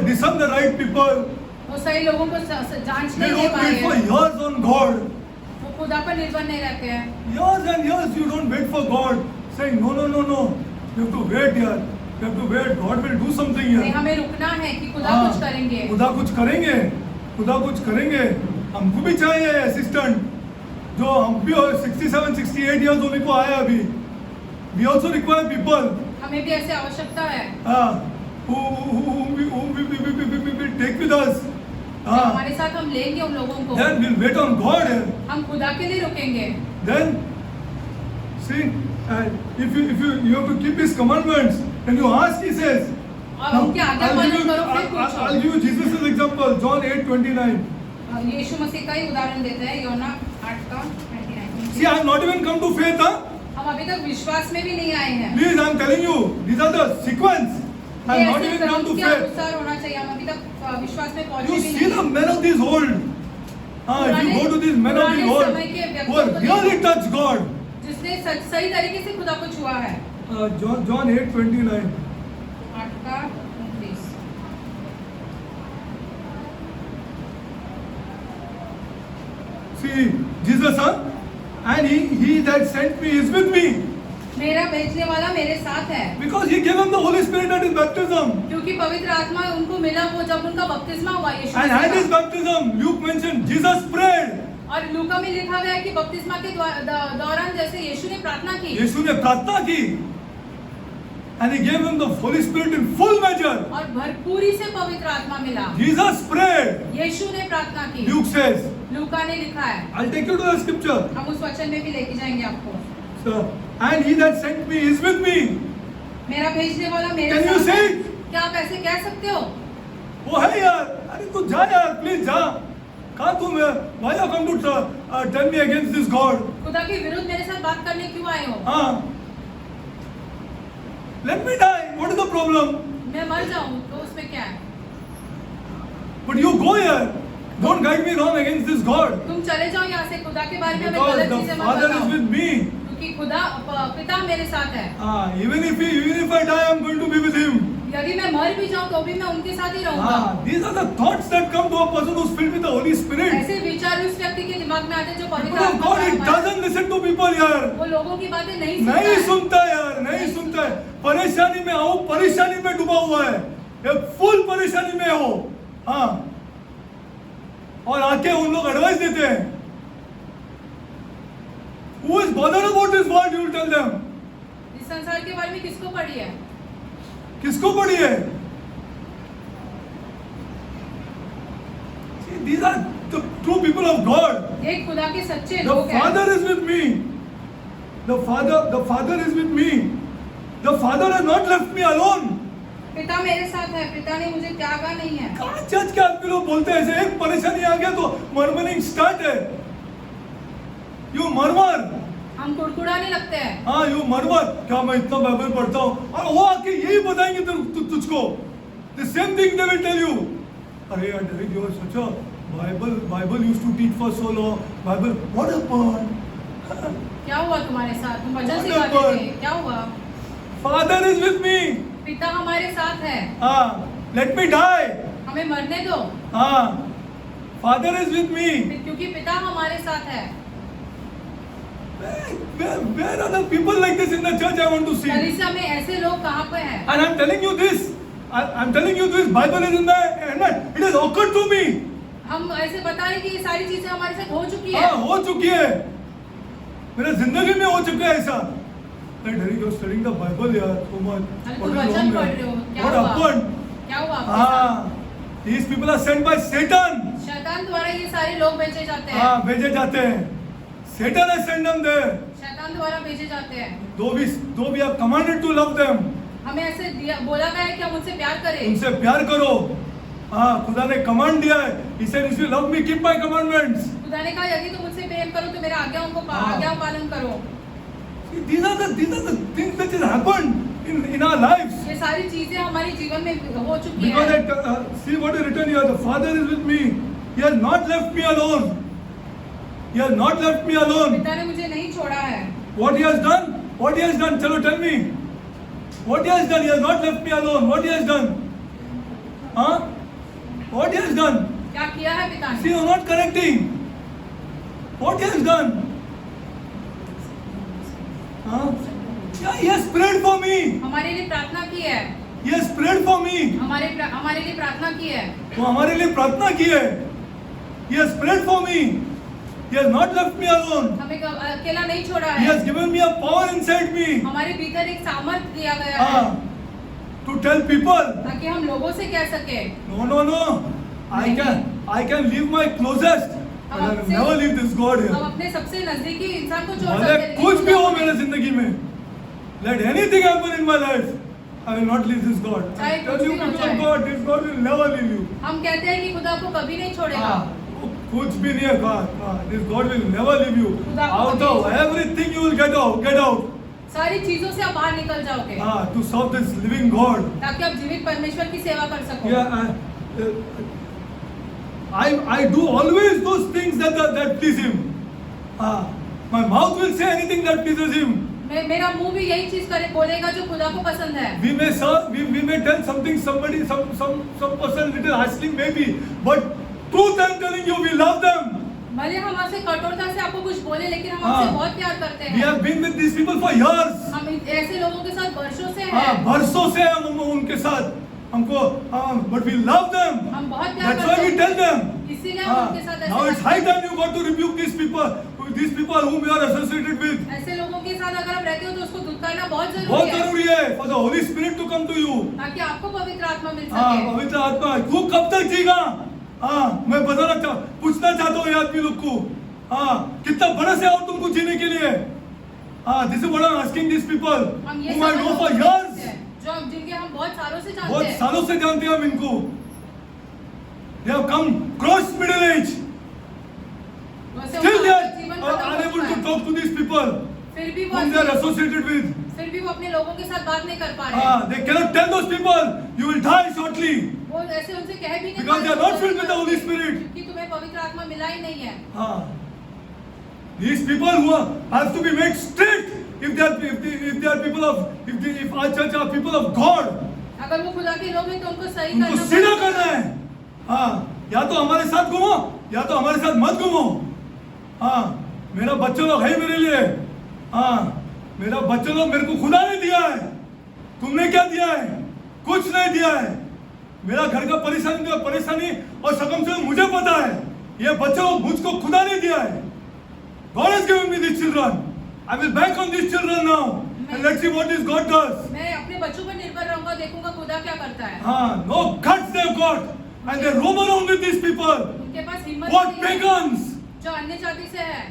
discern the right people. वो सही लोगों को जांच They नहीं दे don't पाए wait for हैं। years on God. वो खुदा पर निर्भर नहीं रहते हैं। Years and years you don't wait for God, saying no. You have to wait here. You have to wait. God will do something नहीं, here. हमें रुकना है कि खुदा हाँ, कुछ करेंगे। खुदा कुछ करेंगे। हमको भी चाहिए असिस्टेंट जो हम भी 67-68 इयर्स होने को आया अभी। We also require people. हमें भी ऐसे आवश्यकता है। who we will take with us. हमारे साथ हम लेंगे उन लोगों को। Then we'll wait on God here. हम खुदा के लिए रुकेंगे। Then see, if you have to keep His commandments, and you ask, He says. और उनकी आज्ञा पालन करो फिर पूछो। I'll give you Jesus' example, John 8:29. यीशु मसीह का ही उदाहरण देते हैं योना 8:29। See, I have not even come to faith, huh? हम अभी तक विश्वास में भी नहीं आए हैं। Please, I am telling you, these are the sequence. I ये have not ऐसे even come क्रम to के faith. अनुसार होना चाहिए। हम अभी तक विश्वास में पहुंचे You भी see the नहीं। men of these old. If you go to these men of these old, who have really touched God. जिसने सही तरीके से खुदा को छुआ है। John 8:29. 8:29। See, Jesus, and he that sent me is with me. मेरा भेजने वाला मेरे साथ है। Because He gave him the Holy Spirit at His baptism. क्योंकि पवित्र आत्मा उनको मिला वो जब उनका बपतिस्मा हुआ यीशु And at His मसीह का। baptism, Luke mentioned Jesus prayed. और लूका में लिखा गया है कि बपतिस्मा के दौरान जैसे यीशु ने प्रार्थना की यीशु ने प्रार्थना की. And He gave him the Holy Spirit in full measure. और भरपूरी से पवित्र आत्मा मिला। Jesus prayed. यीशु ने प्रार्थना की। Luke says. लूका ने लिखा है। I'll take you to the scripture. हम उस वचन में भी लेके जाएंगे आपको। So, and He that sent me is with me. मेरा भेजने वाला मेरे Can you साथ say है। it? क्या आप ऐसे कह सकते हो? वो है यार. अरे तू जा यार, प्लीज जा. कहाँ तुम है? Why you come to tell me against this God? खुदा के विरुद्ध मेरे साथ बात करने क्यों आए हो? हाँ. Let me die. What is the problem? मैं मर जाऊं तो उसमें क्या है? But you go here. Don't guide me wrong against this God. तुम चले जाओ यहाँ से। खुदा के बारे में हमें Because गलत the चीजें मत Father is बताओ। with me. क्योंकि खुदा पिता मेरे साथ है। Even if I die, I'm going to be with Him. यदि मैं मर भी जाऊं तो भी मैं उनके साथ ही रहूंगा। These are the thoughts that come to a person who's filled with the Holy Spirit. ऐसे विचार उस व्यक्ति के दिमाग में आते हैं जो पवित्र People of आत्मा God, का it आत्मा है। doesn't listen to people यार. वो लोगों की बातें नहीं सुनता नहीं है। सुनता यार, नहीं सुनता है. परेशानी में आओ, परेशानी में डूबा हुआ है. ये फुल परेशानी में हो. हाँ. और आके उन लोग एडवाइस देते हैं. Who is bothered about this world? You will tell them. इस संसार के बारे में किसको पढ़ी है? किसको पढ़ी है? See, these are the true people of God. ये खुदा के सच्चे The लोग हैं। Father is with me. The Father is with me. The Father has not left me alone. पिता मेरे साथ है। पिता ने मुझे त्यागा नहीं है। कहाँ चर्च के आदमी लोग बोलते हैं ऐसे, एक परेशानी आ गया तो मरमरिंग स्टार्ट है. यू मरमर. हम कुड़कुड़ाने लगते हैं। हाँ, यू मरमर. क्या मैं इतना बाइबल पढ़ता हूँ और वो आके यही बताएंगे तुझको. The same thing they will tell you. अरे यार Derek, you are such a Bible used to teach for so long. Bible, what happened? क्या हुआ तुम्हारे साथ? तुम वचन What सिखाते happened? थे। क्या हुआ? Father is with me. पिता हमारे साथ है। हाँ, let me die. हमें मरने दो। हाँ, Father is with me. क्योंकि पिता हमारे साथ है। Where are the people like this in the church? I want to see. कलीसिया में ऐसे लोग कहाँ पे हैं? And I'm telling you this. I'm telling you this. Bible is in the hand. It has occurred to me. हम ऐसे बता रहे कि ये सारी चीजें हमारे साथ हो चुकी है। हाँ, हो चुकी है. मेरे जिंदगी में हो चुका है ऐसा. Hey, Derek, you're studying the Bible यार so much. अरे What तुम is वचन wrong पढ़ here? रहे हो। क्या What हुआ? happened? क्या हुआ आपके साथ? हाँ, these people are sent by Satan. शैतान द्वारा ये सारे लोग भेजे जाते हैं। हाँ, भेजे जाते हैं. Satan has sent them there. शैतान द्वारा भेजे जाते हैं। Though we are commanded to love them. हमें ऐसे बोला गया है कि हम उनसे प्यार करें। उनसे प्यार करो। हाँ, खुदा ने कमांड दिया है। He said, if you love me, keep my commandments. खुदा ने कहा यदि तुम मुझसे प्रेम करो तो मेरा आज्ञाओं को हाँ। आज्ञा पालन करो। These are the things that has happened in our lives. ये सारी चीजें हमारे जीवन में हो चुकी Because हैं। see what is written here. The Father is with me. He has not left me alone. He has not left me alone. पिता ने मुझे नहीं छोड़ा है। What he has done? What he has done? Chalo, tell me. What he has done? He has not left me alone. What he has done? Huh? What he has done? क्या किया है पिता See, ने? you are not correcting. What he has done? Huh? Yeah, he has prayed for me. हमारे लिए प्रार्थना की है। He has prayed for me. हमारे लिए प्रार्थना की है। वो हमारे लिए प्रार्थना की है. He has prayed for me. He has not left me alone. हमें अकेला नहीं छोड़ा He है। has given me a power inside me. हमारे भीतर एक सामर्थ दिया गया है To tell people, ताकि हम लोगों से कह सके no. I can leave my closest, but I will never leave this God हम here. अपने सबसे नजदीकी इंसान को छोड़ भले सकते हैं, कुछ भी हो लेकिन मेरे जिंदगी में, let anything happen in my life, I will not leave this God. I चाहे tell कुछ you भी हो because जाए। God, this God will never leave you. हम कहते हैं कि खुदा आपको कभी नहीं छोड़ेगा। कुछ भी नहीं है God. This God will never leave you. खुदा आपको Out कभी of नहीं everything you will get out. सारी चीजों से आप बाहर निकल जाओगे To serve this living God. ताकि आप जीवित परमेश्वर की सेवा कर सको। Yeah, I do always those things that please Him. My mouth will say anything that pleases Him. मेरा मुंह भी यही चीज बोलेगा जो खुदा को पसंद है। We may serve, we may tell something, somebody, some person little harshly maybe, but truth I'm telling you, we love them. भले हम आपसे कठोरता से आपको कुछ बोले, लेकिन हम हाँ। आपसे बहुत प्यार करते We हैं। have been with these people for years. हम ऐसे लोगों के साथ वर्षों से हैं। बरसों से हम उनके साथ हमको but we love them. हम बहुत प्यार That's why करते we हैं। tell them. इसीलिए हम उनके साथ Now ऐसे it's high time you got to rebuke these people whom you are associated with. ऐसे लोगों के साथ अगर आप रहते हो तो उसको धुतकारना बहुत बहुत जरूरी है जरूरी है for the Holy Spirit to come to you. ताकि आपको पवित्र आत्मा मिल हाँ, सके। पवित्र आत्मा तू कब तक जीगा? मैं पूछना चाहता हूँ ये आदमी लोग को, कितना बरस है और तुमको जीने के लिए? This is what I'm asking these people हम ये whom I सब know for लोग years. हैं, जो जिनके हम बहुत सालों से जानते बहुत हैं। सालों से जानते हैं हम इनको. They have come cross middle age. वैसे Still उनका they are जीवन खत्म unable हो to चुका है। talk to these people फिर भी वो whom they are associated with. फिर भी वो अपने लोगों के साथ बात नहीं कर पा रहे हैं। They cannot tell those people you will die shortly. वो ऐसे उनसे कह भी नहीं Because पा they are रहे not filled with the Holy Spirit. क्योंकि तुम्हें पवित्र आत्मा मिला ही नहीं है। These people who have to be made strict if they are people of if our church are people of God. अगर वो खुदा के लोग हैं तो उनको सही उनको करना सीधा पड़ेगा। करना है. या तो हमारे साथ घूमो या तो हमारे साथ मत घूमो. मेरा बच्चों लोग है मेरे लिए. मेरा बच्चों लोग मेरे को खुदा ने दिया है. तुमने क्या दिया है? कुछ नहीं दिया है. मेरा घर का परेशानी और सकम से मुझे पता है. ये बच्चों मुझको खुदा ने दिया है. God has given me these children. I will bank on these children now and let's see what this God does. मैं अपने बच्चों पर निर्भर रहूंगा, देखूंगा खुदा क्या करता है। No guts they've got and they roam around with these people. उनके पास हिम्मत What नहीं है, pagans? जो अन्य जाति से है।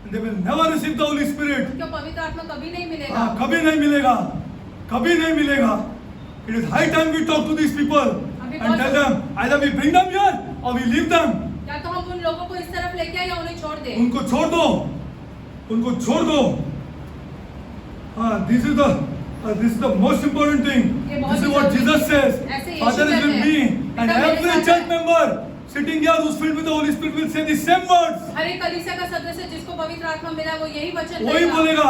And they will never receive the Holy Spirit. उनको पवित्र आत्मा कभी नहीं मिलेगा। कभी नहीं मिलेगा. कभी नहीं मिलेगा. It is high time we talk to these people and tell them either we bring them here or we leave them. या तो हम उन लोगों को इस तरफ लेके आए या उन्हें छोड़ दे। उनको छोड़ दो. उनको छोड़ दो. This is the most important thing. This is what Jesus says. Father is with me and every church member sitting here who's filled with the Holy Spirit will say the same words. हर एक कलीसिया का सदस्य जिसको पवित्र आत्मा मिला है वो यही वचन वही कहेगा। बोलेगा,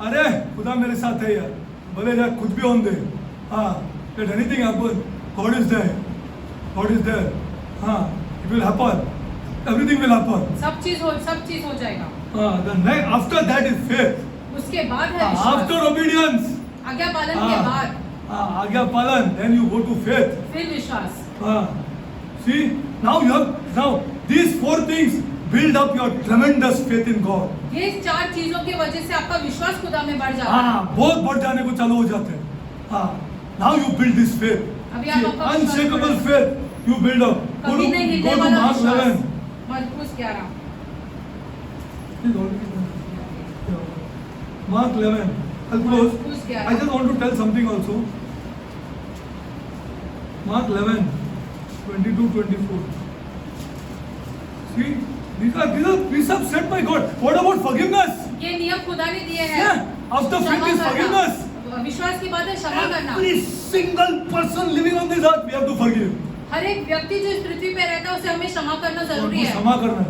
अरे खुदा मेरे साथ है यार. बोले यार कुछ भी होने दे. Let anything happen. God is there. God is there. It will happen. Everything will happen. सब चीज हो जाएगा। After that is faith. उसके बाद है विश्वास। After obedience. आज्ञा पालन के बाद आज्ञा पालन, then you go to faith. फिर विश्वास। See, now these four things build up your tremendous faith in God. ये चार चीजों की वजह से आपका विश्वास खुदा में बढ़ जाता है। बहुत बढ़ जाने को चालू हो जाते हैं. Now you build this faith. अभी See, आप आपका unshakable faith you build up. कभी नहीं हिलने Go to वाला Mark विश्वास। 11. मरकुस 11 He's already done. Yeah. Mark 11. I'll close. Marcos 11. I just want to tell something also. Mark 11, 22-24. See, these are precepts set by God. What about forgiveness? ये नियम खुदा ने दिए हैं। Yeah. After faith क्षमा is करना। forgiveness. विश्वास के बाद है क्षमा करना। Every single person living on this earth, we have to forgive. हर एक व्यक्ति जो इस पृथ्वी पे रहता है उसे हमें क्षमा करना जरूरी उनको है। क्षमा करना है।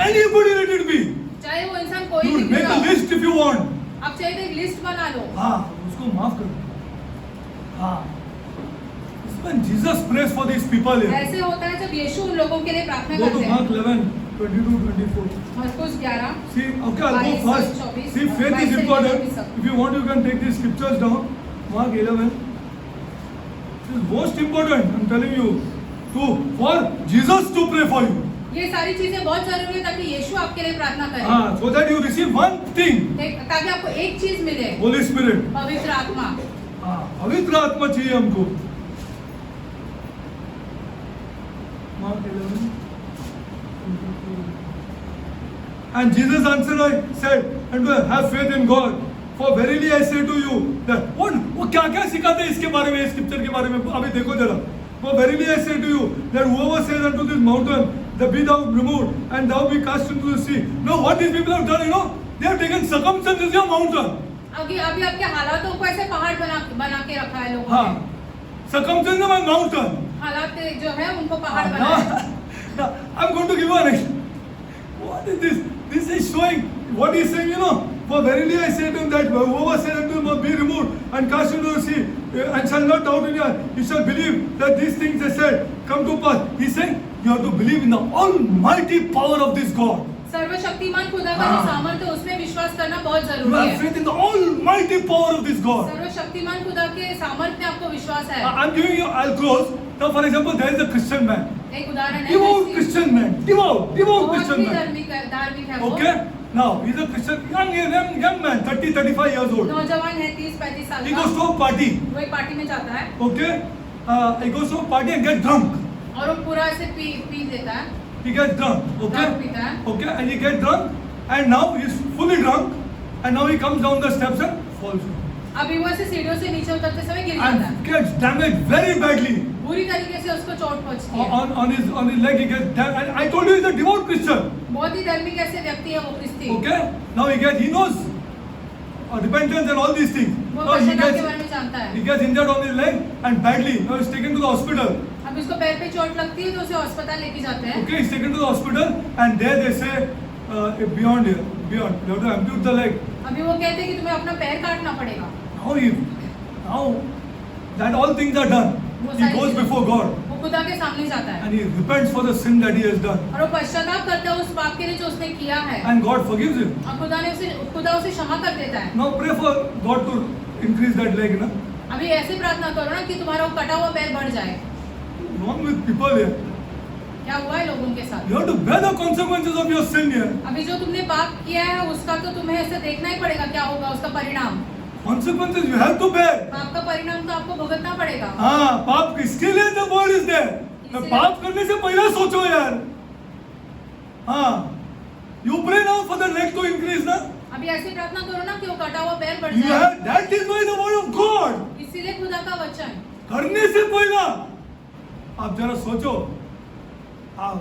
Anybody let it be. चाहे वो इंसान कोई You भी make क्यों a ना हो। list if you want. आप चाहे तो एक लिस्ट बना लो। हाँ, उसको माफ करो। हाँ, when Jesus prays for these people here. ऐसे होता है जब यीशु उन लोगों के लिए प्रार्थना Go to करते Mark हैं। 11, 22-24. मरकुस 11। See, okay, I'll go 22, first. 24, See, faith 22 is से important. 24 If you want, you can take these scriptures down. Mark 11. This is most important. I'm telling you, for Jesus to pray for you. ये सारी चीजें बहुत जरूरी है ताकि यीशु आपके लिए प्रार्थना करे। हाँ, so that you receive one thing. ताकि आपको एक चीज मिले, Holy Spirit. पवित्र आत्मा। हाँ, पवित्र आत्मा चाहिए हमको. Mark 11. And Jesus answered, said, and have faith in God. For verily I say to you that वो क्या क्या सिखाते हैं इसके बारे में, इस स्क्रिप्चर के बारे में अभी देखो जरा. For verily I say to you that whoever says unto this mountain that be thou removed and thou be cast into the sea. No, what these people have done, they have taken circumstances as a mountain. अभी आपके हालातों को ऐसे पहाड़ बना के रखा है लोगों हाँ, ने। circumstances of a mountain. हालात जो है उनको पहाड़ बनाया है। Now, I'm going to give you an example. What is this? This is showing what he's saying, For verily I say to him that whoever says unto him be removed and cast into the sea, and shall not doubt in your heart, he shall believe that these things are said come to pass. He's saying you have to believe in the almighty power of this God. सर्वशक्तिमान खुदा का जो सामर्थ्य है उसमें विश्वास करना बहुत You जरूरी have है। faith in the almighty power of this God. सर्वशक्तिमान खुदा के सामर्थ्य में आपको विश्वास है। I'm giving you, I'll close. Now, for example, there is a Christian man. एक उदाहरण है। Devout Christian man. Devout बहुत Christian ही man. धार्मिक है वो। Okay? Now, he's a Christian, young man, 30-35 years old. नौजवान है 30-35 साल He का। goes to a party. वो एक पार्टी में जाता है Okay? He goes to a party and gets drunk. और वो पूरा ऐसे पी लेता है। He gets drunk. दारू Okay? पीता है। Okay? And he gets drunk. And now he's fully drunk. And now he comes down the steps and falls. अभी वो ऐसे सीढ़ियों से नीचे उतरते समय गिर जाता है। And gets damaged very badly. बुरी तरीके से उसको चोट पहुंचती है। On his leg he gets damaged. And I told you he's a devout Christian. बहुत ही धार्मिक ऐसे व्यक्ति है वो क्रिस्ती। Okay? Now he knows repentance and all these things. वो Now he पश्चाताप के बारे में जानता है। gets injured on his leg and badly. Now he's taken to the hospital. अब इसको पैर पे चोट लगती है तो उसे अस्पताल लेके जाते हैं। Okay, he's taken to the hospital and there they say beyond here, beyond. You have to ampute the leg. अभी वो कहते हैं कि तुम्हें अपना पैर काटना पड़ेगा। Now that all things are done, वो he सारी goes चीजें- before God वो खुदा के सामने जाता है and he repents for the sin that he has done. और वो पश्चाताप करता है उस पाप के लिए जो उसने किया है And God forgives him. और खुदा उसे क्षमा कर देता है। Now pray for God to increase that leg. Na? अभी ऐसे प्रार्थना करो ना कि तुम्हारा वो कटा हुआ पैर बढ़ जाए। Wrong with people here. क्या हुआ है लोगों के साथ? You have to bear the consequences of your sin here. अभी जो तुमने पाप किया है उसका तो तुम्हें ऐसे देखना ही पड़ेगा क्या होगा उसका परिणाम। Consequences you have to bear. पाप का परिणाम तो आपको भुगतना पड़ेगा। हाँ, पाप किसके लिए the word is there? इसलिए- पाप करने से पहले सोचो यार. हाँ, you pray now for the leg to increase ना? अभी ऐसे प्रार्थना करो ना कि वो कटा हुआ पैर बढ़ You जाए। have, that is why the word of God. इसीलिए खुदा का वचन। करने से पहला आप जरा सोचो,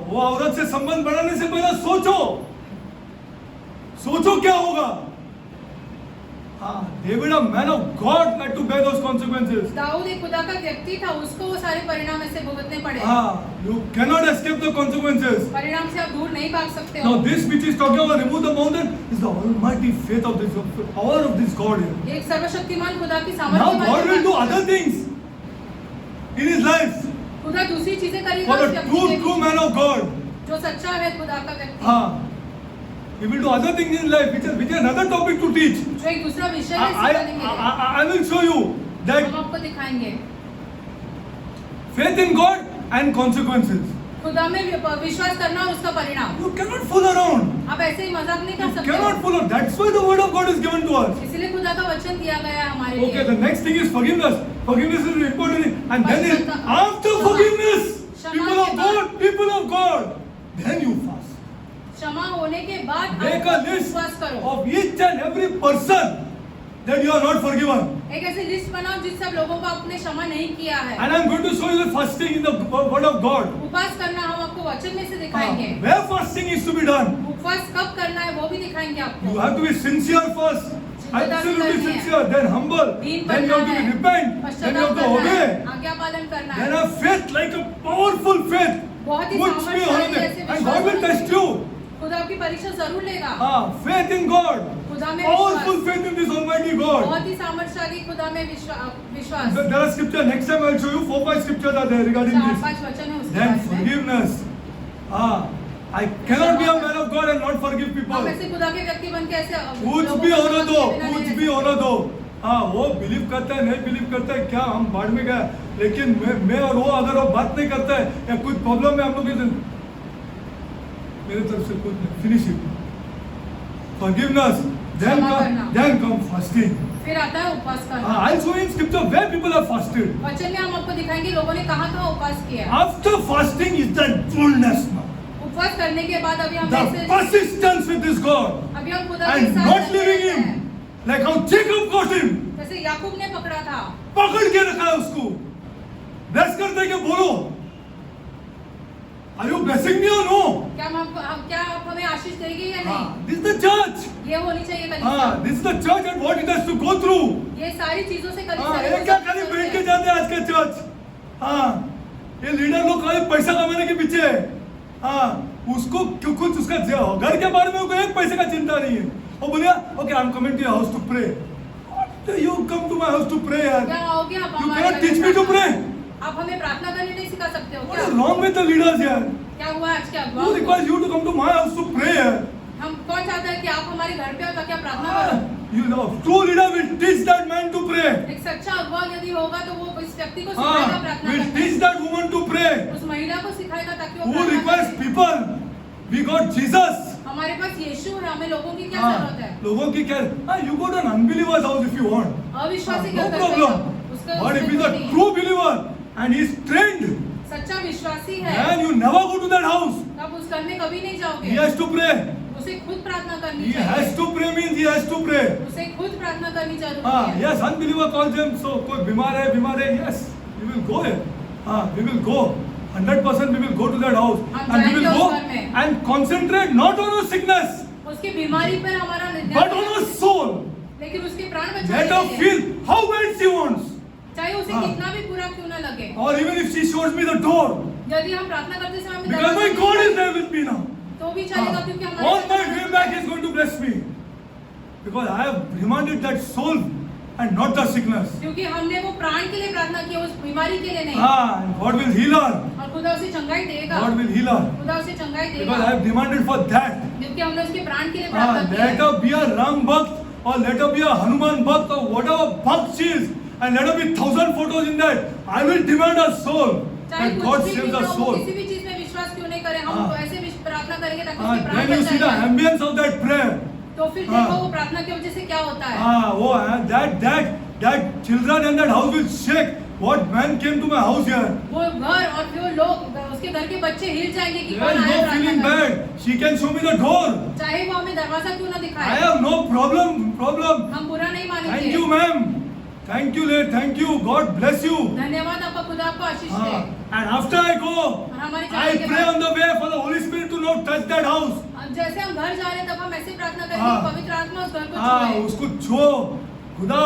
वो औरत से संबंध बढ़ाने से पहले सोचो क्या होगा. David, a man of God, had to bear those consequences. Dawood एक खुदा का व्यक्ति था उसको वो सारे परिणाम ऐसे भुगतने पड़े। You cannot escape the consequences. परिणाम से आप दूर नहीं भाग सकते हो। Now this which is talking about remove the mountain is the almighty faith of this, the power of this God here. एक सर्वशक्तिमान खुदा की Now सामर्थ्य God will do other things in his life खुदा दूसरी चीजें करेगा for उसके the अपने true man of God. जो सच्चा है खुदा का व्यक्ति He will do other things in life, which is another topic to teach. जो एक दूसरा विषय है सिखाने के लिए I will show you that हम आपको दिखाएंगे faith in God and consequences. खुदा में विश्वास करना और उसका परिणाम। You cannot fool around. आप ऐसे ही मजाक नहीं कर You सकते cannot fool around. That's why the word of God is given to us. इसीलिए खुदा का वचन दिया गया है हमारे Okay, लिए। the next thing is forgiveness. Forgiveness is an important thing. And then is after forgiveness, people of God, then you fast. क्षमा होने के बाद Make आप a list उपवास करो। of each and every person that you are not forgiven. एक ऐसी list बनाओ जिस सब लोगों को आपने क्षमा नहीं किया है। And I'm going to show you the fasting in the word of God. उपवास करना हम आपको वचन में से दिखाएंगे। Where fasting is to be done. उपवास कब करना है वो भी दिखाएंगे You आपको। have to be sincere first. Absolutely sincere. Then humble. Deen Then you have to बनना be है, repent. Then you पश्चाताप have to करना है, obey. आज्ञा पालन करना Then है। have faith like a powerful faith. बहुत ही Which be सामर्थ्यशाली honored. ऐसे And God will विश्वास test you. खुदा आपकी परीक्षा जरूर लेगा। Faith in God. खुदा में Powerful विश्वास, faith in this Almighty God. बहुत ही सामर्थ्यशाली खुदा में विश्वास। There are scriptures. Next time I'll show you 4-5 scriptures are there regarding this. 4-5 वचन है उसके Then बारे में। forgiveness. I cannot be a man of God and not forgive हम people. ऐसे खुदा के व्यक्ति बन के ऐसे कुछ लोगों भी को होने दो, क्षमा किए बिना कुछ नहीं भी रह होने दो। वो बिलीव करता है नहीं बिलीव करता है क्या हम बाढ़ में गए, लेकिन मैं और वो अगर वो बात नहीं करता है या कुछ प्रॉब्लम है हम लोग मेरे तरफ से कुछ नहीं, finish it. Forgiveness, then come fasting. फिर आता है उपवास करना। I'll show you in scripture where people are fasted. वचन में हम आपको दिखाएंगे लोगों ने कहाँ उपवास किया है। After fasting is the fullness now. उपवास करने के बाद अभी हम The ऐसे persistence with this God अभी हम खुदा के and साथ not रहते leaving हैं। him like how Jacob got him. जैसे याकूब ने पकड़ा था, पकड़ के रखा है उसको। ब्लेस करते के बोलो, Are you blessing me or no? क्या आप हमें आशीष देंगे या नहीं? This is the church. ये होनी चाहिए कलीसिया। This is the church and what it has to go through. ये सारी चीजों से ये कलीसिया क्या खाली बैठ के जाते हैं आज के चर्च। ये लीडर लोग खाली पैसा कमाने के पीछे है। उसको कुछ उसका घर के बारे में उसको एक पैसे का चिंता नहीं है। वो बोलिया okay I am coming to your house to pray. You come to my house to pray यार। क्या आओगे आप यू हमारे कैन घर टीच में मी टू प्रे। आप हमें प्रार्थना करने नहीं सिखा सकते हो व्हाट क्या? Is wrong with the leaders यार? क्या हुआ आज के Who अगुआ? requires you to come to my house to pray यार? हम कौन चाहता है कि आप हमारे घर पे हो ताकि आप प्रार्थना करो? You know, true leader will teach that man to pray. एक सच्चा अगुआ यदि होगा तो वो इस व्यक्ति को सिखाएगा प्रार्थना Will करना। teach that woman to pray. उस महिला को सिखाएगा ताकि वो Who प्रार्थना requires करे। people? We got Jesus. हमारे पास यीशु है, हमें लोगों की क्या जरूरत है? लोगों की क्या? You go to an unbeliever's house if you want. अविश्वासी No क्या कर problem. उसका But if he's a उसमें true believer and he's trained, सच्चा विश्वासी है, then you never go to that house. तब उस घर में कभी नहीं He जाओगे। has to pray. उसे खुद प्रार्थना करनी He has चाहिए। to pray means he has to pray. उसे खुद प्रार्थना करनी जरूरी है। Yes, unbeliever calls them, so कोई बीमार है, yes, we will go there. We will go. 100% we will go to that house हम and we will जाएंगे go उस घर में। and concentrate not on our sickness उसकी बीमारी पर हमारा but on our soul. लेकिन उसके प्राण बचाने Let her के लिए, feel how bad she wants. चाहे उसे हाँ। कितना भी बुरा क्यों ना लगे, Or even if she shows me the door, यदि हम प्रार्थना करते समय हमें because my दरवाजा God नहीं is there with me now. तो भी चलेगा क्योंकि हमारे On my way back, He's going to bless me because I have remanded that soul and not the sickness. क्योंकि हमने वो प्राण के लिए प्रार्थना की, उस बीमारी के लिए नहीं। And God will heal her. और खुदा उसे चंगाई देगा, God will heal her खुदा उसे चंगाई because देगा, I have demanded for that. क्योंकि हमने उसके प्राण के लिए प्रार्थना की Let है। her be a Ram Bhakt or let her be a Hanuman Bhakt or whatever Bhakt she is, and let her be 1,000 photos in that. I will demand her soul चाहे that कुछ God भी saves क्यों her ना हो, soul. किसी भी चीज में विश्वास क्यों नहीं करें, हम हाँ। तो ऐसे प्रार्थना करेंगे ताकि उसके प्राण Then you see the बचाए जाएं। ambience of that prayer. तो फिर हाँ। देखो वो प्रार्थना की वजह से क्या होता है। That children in that house will shake. What man came to my house here? वो घर और फिर वो लोग उसके घर के बच्चे हिल जाएंगे कि There कौन is आया no feeling प्रार्थना करने। bad. She can show me the door. चाहे वो हमें दरवाजा क्यों ना I दिखाए, have no problem. हम बुरा नहीं मानेंगे। Thank you, ma'am. Thank you, lady. Thank you. God bless you. धन्यवाद, आपका खुदा आपको आशीष दे। And after I go, और हमारे I जाने के pray बाद on the way for the Holy Spirit to not touch that house. जैसे हम घर जा रहे हैं तब हम ऐसे प्रार्थना करेंगे हाँ। कि पवित्र आत्मा उस घर को छुए। उसको छो। खुदा,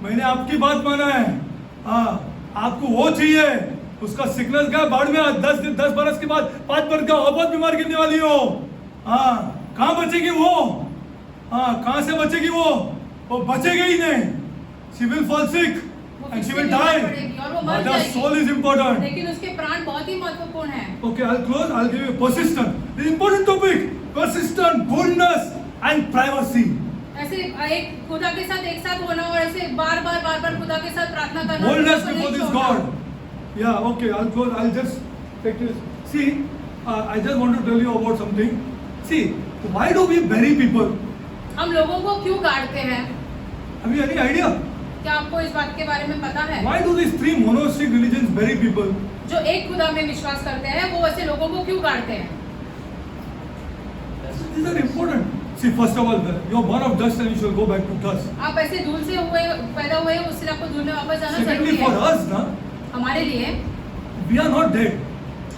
मैंने आपकी बात माना है। आपको वो चाहिए। उसका सिकनेस का बाढ़ में 10 बरस के बाद 5 बरस का और बहुत बीमार गिरने वाली हो। कहाँ बचेगी वो? कहाँ से बचेगी वो? वो बचेगी ही नहीं। She will fall sick वो and she फिर will से बीमार die. पड़ेगी और वो मर But her जाएगी। soul is important. लेकिन उसके प्राण बहुत ही महत्वपूर्ण है। Okay, I'll close. I'll give you persistent. The important topic: persistent, boldness, and privacy. ऐसे एक खुदा के साथ एक साथ होना और ऐसे बार बार खुदा के साथ प्रार्थना करना। Boldness उसको before नहीं this छोड़ना। God. Yeah, okay. I'll close. I'll just take this. See, I just want to tell you about something. See, why do we bury people? हम लोगों को क्यों गाड़ते हैं? Have you any idea? क्या आपको इस बात के बारे में पता है? Why do these 3 monotheistic religions bury people? जो एक खुदा में विश्वास करते हैं वो वैसे लोगों को क्यों गाड़ते हैं? These are important. See, first of all, you are born of dust and you shall go back to dust. आप ऐसे धूल से हुए पैदा हुए हो, उससे आपको धूल में वापस जाना Secondly, जरूरी for है। us, na, हमारे लिए we are not dead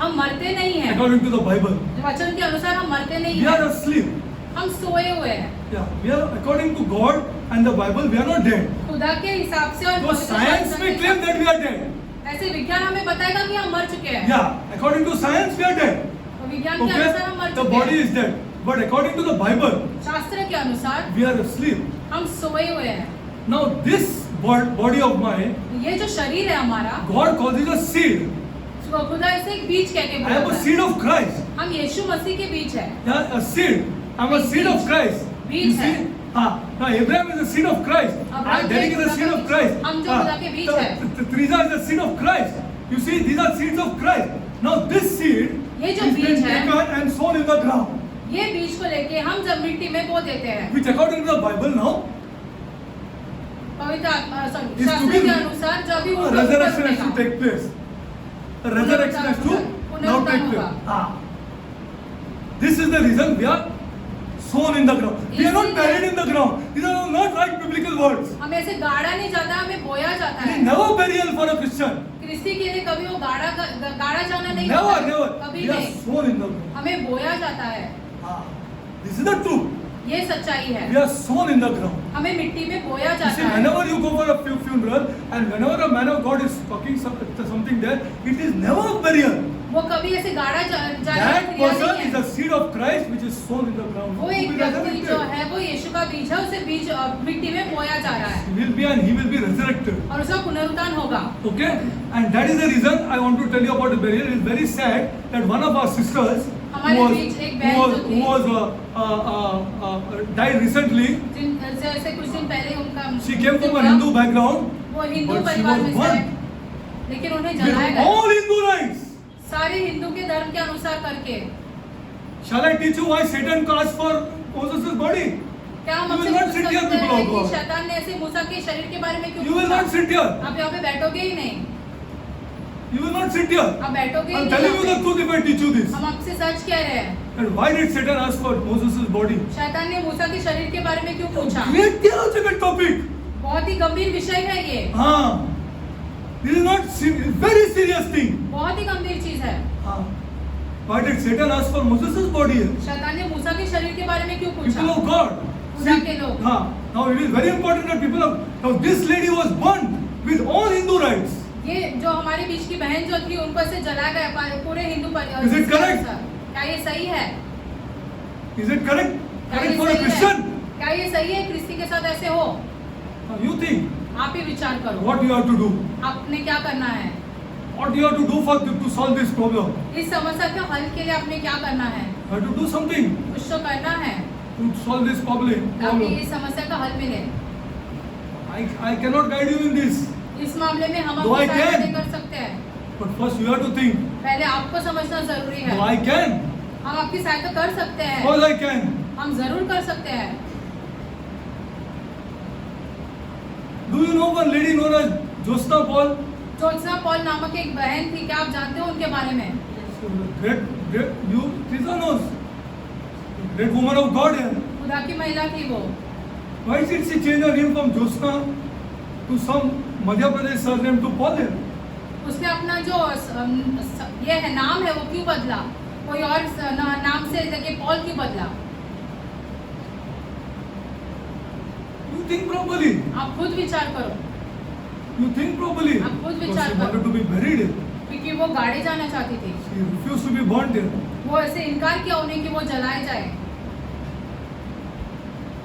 हम मरते नहीं हैं। according to the Bible. वचन के अनुसार हम मरते नहीं We are हैं, asleep. हम सोए हुए हैं। Yeah, we are according to God and the Bible. We are not dead. खुदा के हिसाब से और So पवित्र science शास्त्र may के claim हिसाब that we are dead. से- ऐसे विज्ञान हमें बताएगा कि हम मर चुके हैं। Yeah, according to science, we are dead. और विज्ञान के अनुसार हम Okay, मर the चुके body हैं। is dead. But according to the Bible, शास्त्र के अनुसार we are asleep. हम सोए हुए हैं। Now, this body of mine, ये जो शरीर है हमारा, God calls it a seed. खुदा इसे एक बीज कह के I am a बोलता है। seed of Christ. हम यीशु मसीह के बीज है। Yeah, a seed. I'm a seed of Christ. बीज You है। see? Now Abraham is a seed of Christ. Abraham Derek is a खुदा seed का of बीज- Christ. हम जो खुदा के बीज है। Teresa is a seed of Christ. You see, these are seeds of Christ. Now this seed ये जो is बीज been है- taken and sown in the ground. ये बीज को लेके हम जब मिट्टी में बो देते हैं, Which according to the Bible now, पवित्र is to शास्त्र be के अनुसार जब भी वो resurrection has to उठेगा, take place. The resurrection has to now पुनरुत्थान take place. होगा। This is the reason we are sown in the ground. We are not इसीलिए- buried in the ground. These are not like biblical words. हमें ऐसे गाड़ा नहीं जाता, हमें बोया जाता It is है। never burial for a Christian. कृषि के लिए कभी वो गाड़ा जाना नहीं Never, होता है, never. कभी We are नहीं। sown in the ground. हमें बोया जाता है, This is the truth. ये सच्चाई है। We are sown in the ground. हमें मिट्टी में बोया You see, जाता है। whenever you go for a funeral and whenever a man of God is talking something there, it is never burial. वो कभी ऐसे गाड़ा जाने That की क्रिया person नहीं is है। the seed of Christ which is sown in the ground. वो To एक be व्यक्ति जो resurrected. है वो यीशु का बीज है, उसे बीज मिट्टी में बोया जा रहा है He will be and he will be resurrected. और उसका पुनरुत्थान होगा। Okay? And that is the reason I want to tell you about the burial. It is very sad that one of our sisters हमारे बीच एक बहन जो थी, who was died recently. जैसे कुछ दिन पहले उनका She came from a हुआ। Hindu background. वो हिंदू but she परिवार was में से है, burnt लेकिन उन्हें with जलाया गया all Hindu rites. सारे हिंदू के धर्म के अनुसार करके। Shall I teach you why Satan asked for Moses' body? क्या हम You आपसे will not पूछ sit here, सकते people हैं of कि God. शैतान ने ऐसे मूसा के शरीर के बारे में क्यों You will पूछा? not sit here. आप यहाँ पे बैठोगे ही नहीं, You will not sit here. आप बैठोगे ही I'm नहीं telling you the यहाँ पे। truth if I teach you this. हम आपसे सच कह रहे हैं, And why did Satan ask for Moses' body? शैतान ने मूसा के शरीर के बारे में क्यों पूछा? Great theological topic. बहुत ही गंभीर विषय है ये, This is not very serious thing. बहुत ही गंभीर चीज है। Why did Satan ask for Moses' body? शैतान ने मूसा के शरीर के बारे में क्यों People पूछा? of God. खुदा के लोग। Now it is very important that people of now this lady was burnt with all Hindu rites. ये जो हमारे बीच की बहन जो थी उनको ऐसे जलाया गया पूरे हिंदू परिवार Is it के correct? अनुसार। क्या ये सही है? Is it correct? क्या Correct ये for a सही है? Christian? क्या ये सही है क्रिस्ती के साथ ऐसे हो? Now you think आप ही विचार करो, what you have to do. आपने क्या करना है? What you have to do to solve this problem. इस समस्या के हल के लिए आपने क्या करना है? You have to do something कुछ तो करना है to solve this problem. ताकि इस समस्या का हल मिले। I cannot guide you in this. इस मामले में हम No, I आपकी सहायता can. नहीं कर सकते हैं। But first you have to think. पहले आपको समझना जरूरी है। No, I can. हम आपकी सहायता कर सकते Of हैं, course I can. हम जरूर कर सकते हैं। Do you know one lady known as Josna Paul? Jyotsna Paul नामक एक बहन थी, क्या आप जानते हो उनके बारे में? Teresa knows. Great woman of God here. खुदा की महिला थी वो। Why did she change her name from Josna to some Madhya Pradesh surname to Paul here? उसने अपना जो ये है नाम है वो क्यों बदला? कोई और नाम से जगह पॉल क्यों बदला? You think properly. आप खुद विचार करो, You think properly. आप खुद Because विचार she करो। wanted to be buried here. क्योंकि वो गाड़े जाना चाहती थी। She refused to be burnt here. वो ऐसे इनकार किया उन्हें कि वो जलाए जाए,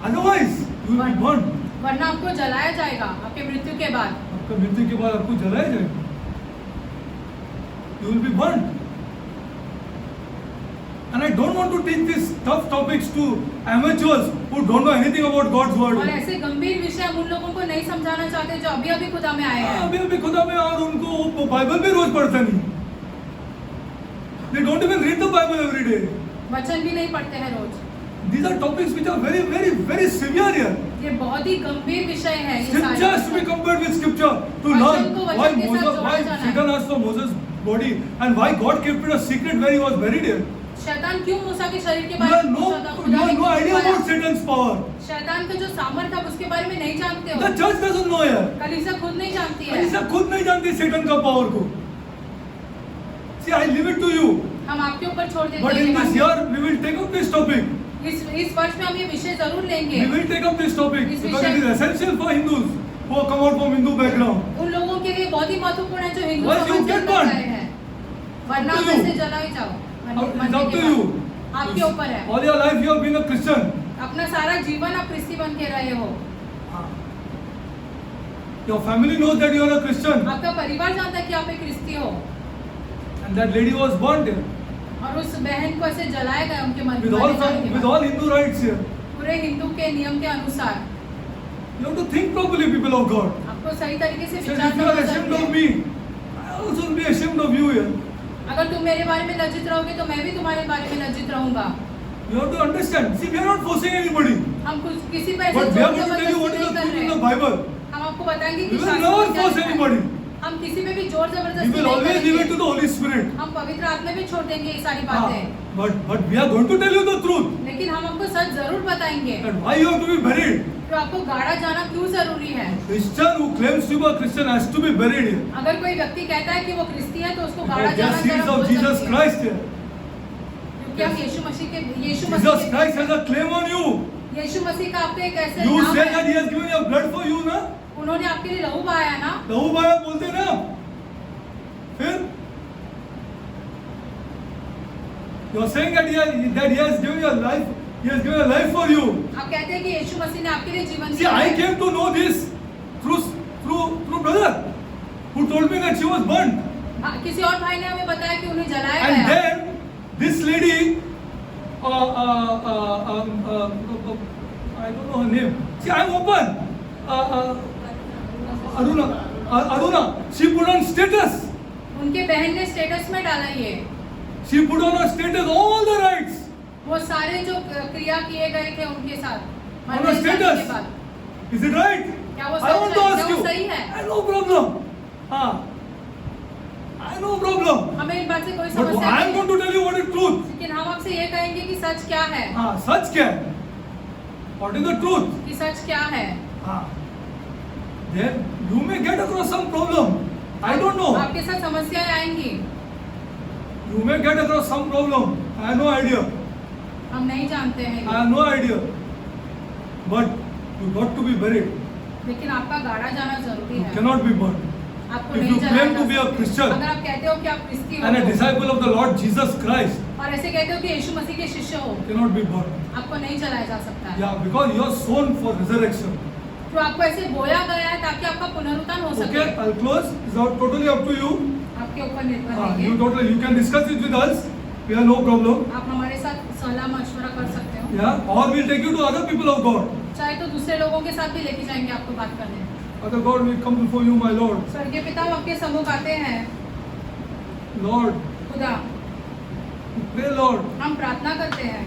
Otherwise, you will be burnt. वरना आपको जलाया जाएगा आपके मृत्यु के बाद। आपका मृत्यु के बाद आपको जलाया जाएगा. You will be burnt. And I don't want to teach these tough topics to amateurs who don't know anything about God's word. और ऐसे गंभीर विषय हम उन लोगों को नहीं समझाना चाहते जो अभी अभी खुदा में आए हैं। अभी खुदा में और उनको बाइबल भी रोज पढ़ता नहीं. They don't even read the Bible every day. वचन भी नहीं पढ़ते हैं रोज। These are topics which are very, very, very severe here. ये बहुत ही गंभीर विषय है। ये Scripture has to be compared with Scripture to learn वचन को वचन why के साथ Moses, जोड़ा why जाना है। Satan asked for Moses' body and why God kept it a secret where he was buried here. शैतान क्यों मूसा के शरीर के You बारे have में no, पूछा था? you खुदा have ने no क्यों idea बताया? about Satan's power. शैतान का जो सामर्थ है उसके बारे में नहीं जानते हो। The church doesn't know यार. कलीसिया खुद नहीं जानती है। कलीसिया खुद नहीं जानती Satan का पावर को. See, I leave it to you. हम आपके ऊपर छोड़ देते But हैं in ये this बातें। year, we will take up this topic. इस वर्ष में हम ये विषय जरूर लेंगे। We will take up this topic इस because विषय- it is essential for Hindus who have come out from Hindu background. उन लोगों के लिए बहुत ही महत्वपूर्ण है जो हिंदू Once you समाज से get अंदर one, आए हैं। वरना up to वैसे you. जला ही जाओ। It's मरने up के to बाद। you. आपके ऊपर है। All your life you have been a Christian. अपना सारा जीवन आप क्रिस्ती बन के रहे हो। Your family knows that you are a Christian. आपका परिवार जानता है कि आप एक क्रिस्ती हो। And that lady was burnt here. और उस बहन को ऐसे जलाया गया उनके मन With all Hindu rights here. पूरे हिंदू के नियम के अनुसार। You have to think properly, people of God. आपको सही तरीके से Said, विचार if you are करना ashamed of चाहिए। me, I also will be ashamed of you here. अगर तुम मेरे बारे में लज्जित रहोगे तो मैं भी तुम्हारे बारे में लज्जित रहूंगा। You have to understand. See, we are not forcing anybody. हम कुछ किसी पर ऐसे But we are जोर going to tell you what जबरदस्ती is the नहीं कर truth in रहे। the Bible. हम आपको बताएंगे कि We will शास्त्रों never में क्या force लिखा है। anybody. हम किसी पे भी जोर We जबरदस्ती will नहीं always leave it to करेंगे। the Holy Spirit. हम पवित्र आत्मा भी छोड़ देंगे ये सारी हाँ, बातें। but we are going to tell you the truth. लेकिन हम आपको सच जरूर बताएंगे That why you have to be buried. तो आपको गाड़ा जाना क्यों जरूरी है। Christian who claims to be a Christian has to be buried here. अगर कोई व्यक्ति कहता है कि वो क्रिस्ती है तो उसको गाड़ा Because they are जाना seeds of Jesus Christ here. क्योंकि आप यीशु मसीह Jesus Christ has a claim on you. यीशु मसीह का आपके एक ऐसे You नाम say है। that He has given your blood for you, ना? उन्होंने आपके लिए लहू बहाया ना। लहू बहाया बोलते ना? फिर? You are saying that He has given your life. He has given a life for you. आप कहते हैं कि यीशु मसीह ने आपके लिए जीवन See, दिया I है। came to know this through brother who told me that she was burnt. हाँ, किसी और भाई ने हमें बताया कि उन्हें जलाया And गया। then this lady, I don't know her name. See, I'm open. Aruna, she put on status. उनके बहन ने स्टेटस में डाला ये। She put on her status all the rights. वो सारे जो क्रिया किए गए थे उनके साथ On मरने her जाने के status. बाद। Is it right? क्या वो I want सच to है? ask क्या you. वो सही है? No problem. No problem. हमें इन बात से कोई But समस्या I am नहीं going to tell you what is truth. लेकिन हम आपसे ये कहेंगे कि सच क्या है सच क्या है? What is the truth? कि सच क्या है। Then you may get across some problem. I don't know. आपके साथ समस्याएं आएंगी। You may get across some problem. I have no idea. हम नहीं जानते हैं I have no idea. But you got to be buried. लेकिन आपका गाड़ा जाना जरूरी You है। cannot be burned. आपको If नहीं you जलाया claim जा to be a सकता। Christian अगर आप कहते हो कि आप क्रिस्ती and a हो disciple of the Lord Jesus Christ, और ऐसे कहते हो कि यीशु मसीह के शिष्य हो, you cannot be burned. आपको नहीं जलाया जा सकता है। Yeah, because you are sown for resurrection. तो आपको ऐसे बोया गया है ताकि आपका पुनरुत्थान हो सके। Okay, I'll close. It's totally up to you. आपके ऊपर निर्भर You can discuss it with us. We have no problem. आप हमारे साथ सलाह मशवरा कर सकते हो। Yeah, or we'll take you to other people of God. चाहे तो दूसरे लोगों के साथ भी लेके जाएंगे आपको बात करने। Other God, we come before you, my Lord. स्वर्गीय पिता हम आपके सम्मुख आते हैं। Lord, खुदा we pray, Lord. हम प्रार्थना करते हैं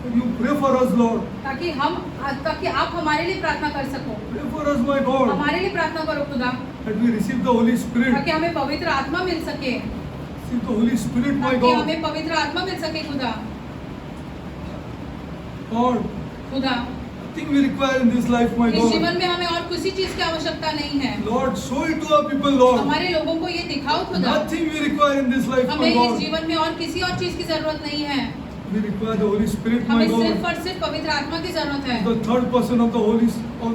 That you pray for us, Lord. ताकि आप हमारे लिए प्रार्थना कर सको। Pray for us, my God. हमारे लिए प्रार्थना करो खुदा That we receive the Holy Spirit. ताकि हमें पवित्र आत्मा मिल सके। Receive the Holy Spirit, my ताकि God. हमें पवित्र आत्मा मिल सके खुदा। God, खुदा nothing we require in this life, my इस God. जीवन में हमें और किसी चीज की आवश्यकता नहीं है। Lord, show it to our people, Lord. हमारे लोगों को ये दिखाओ खुदा। Nothing we require in this life, हमें my इस God. जीवन में और किसी और चीज की जरूरत नहीं है। We require the Holy Spirit, my हमें God. सिर्फ और सिर्फ पवित्र आत्मा की जरूरत है। The third person of the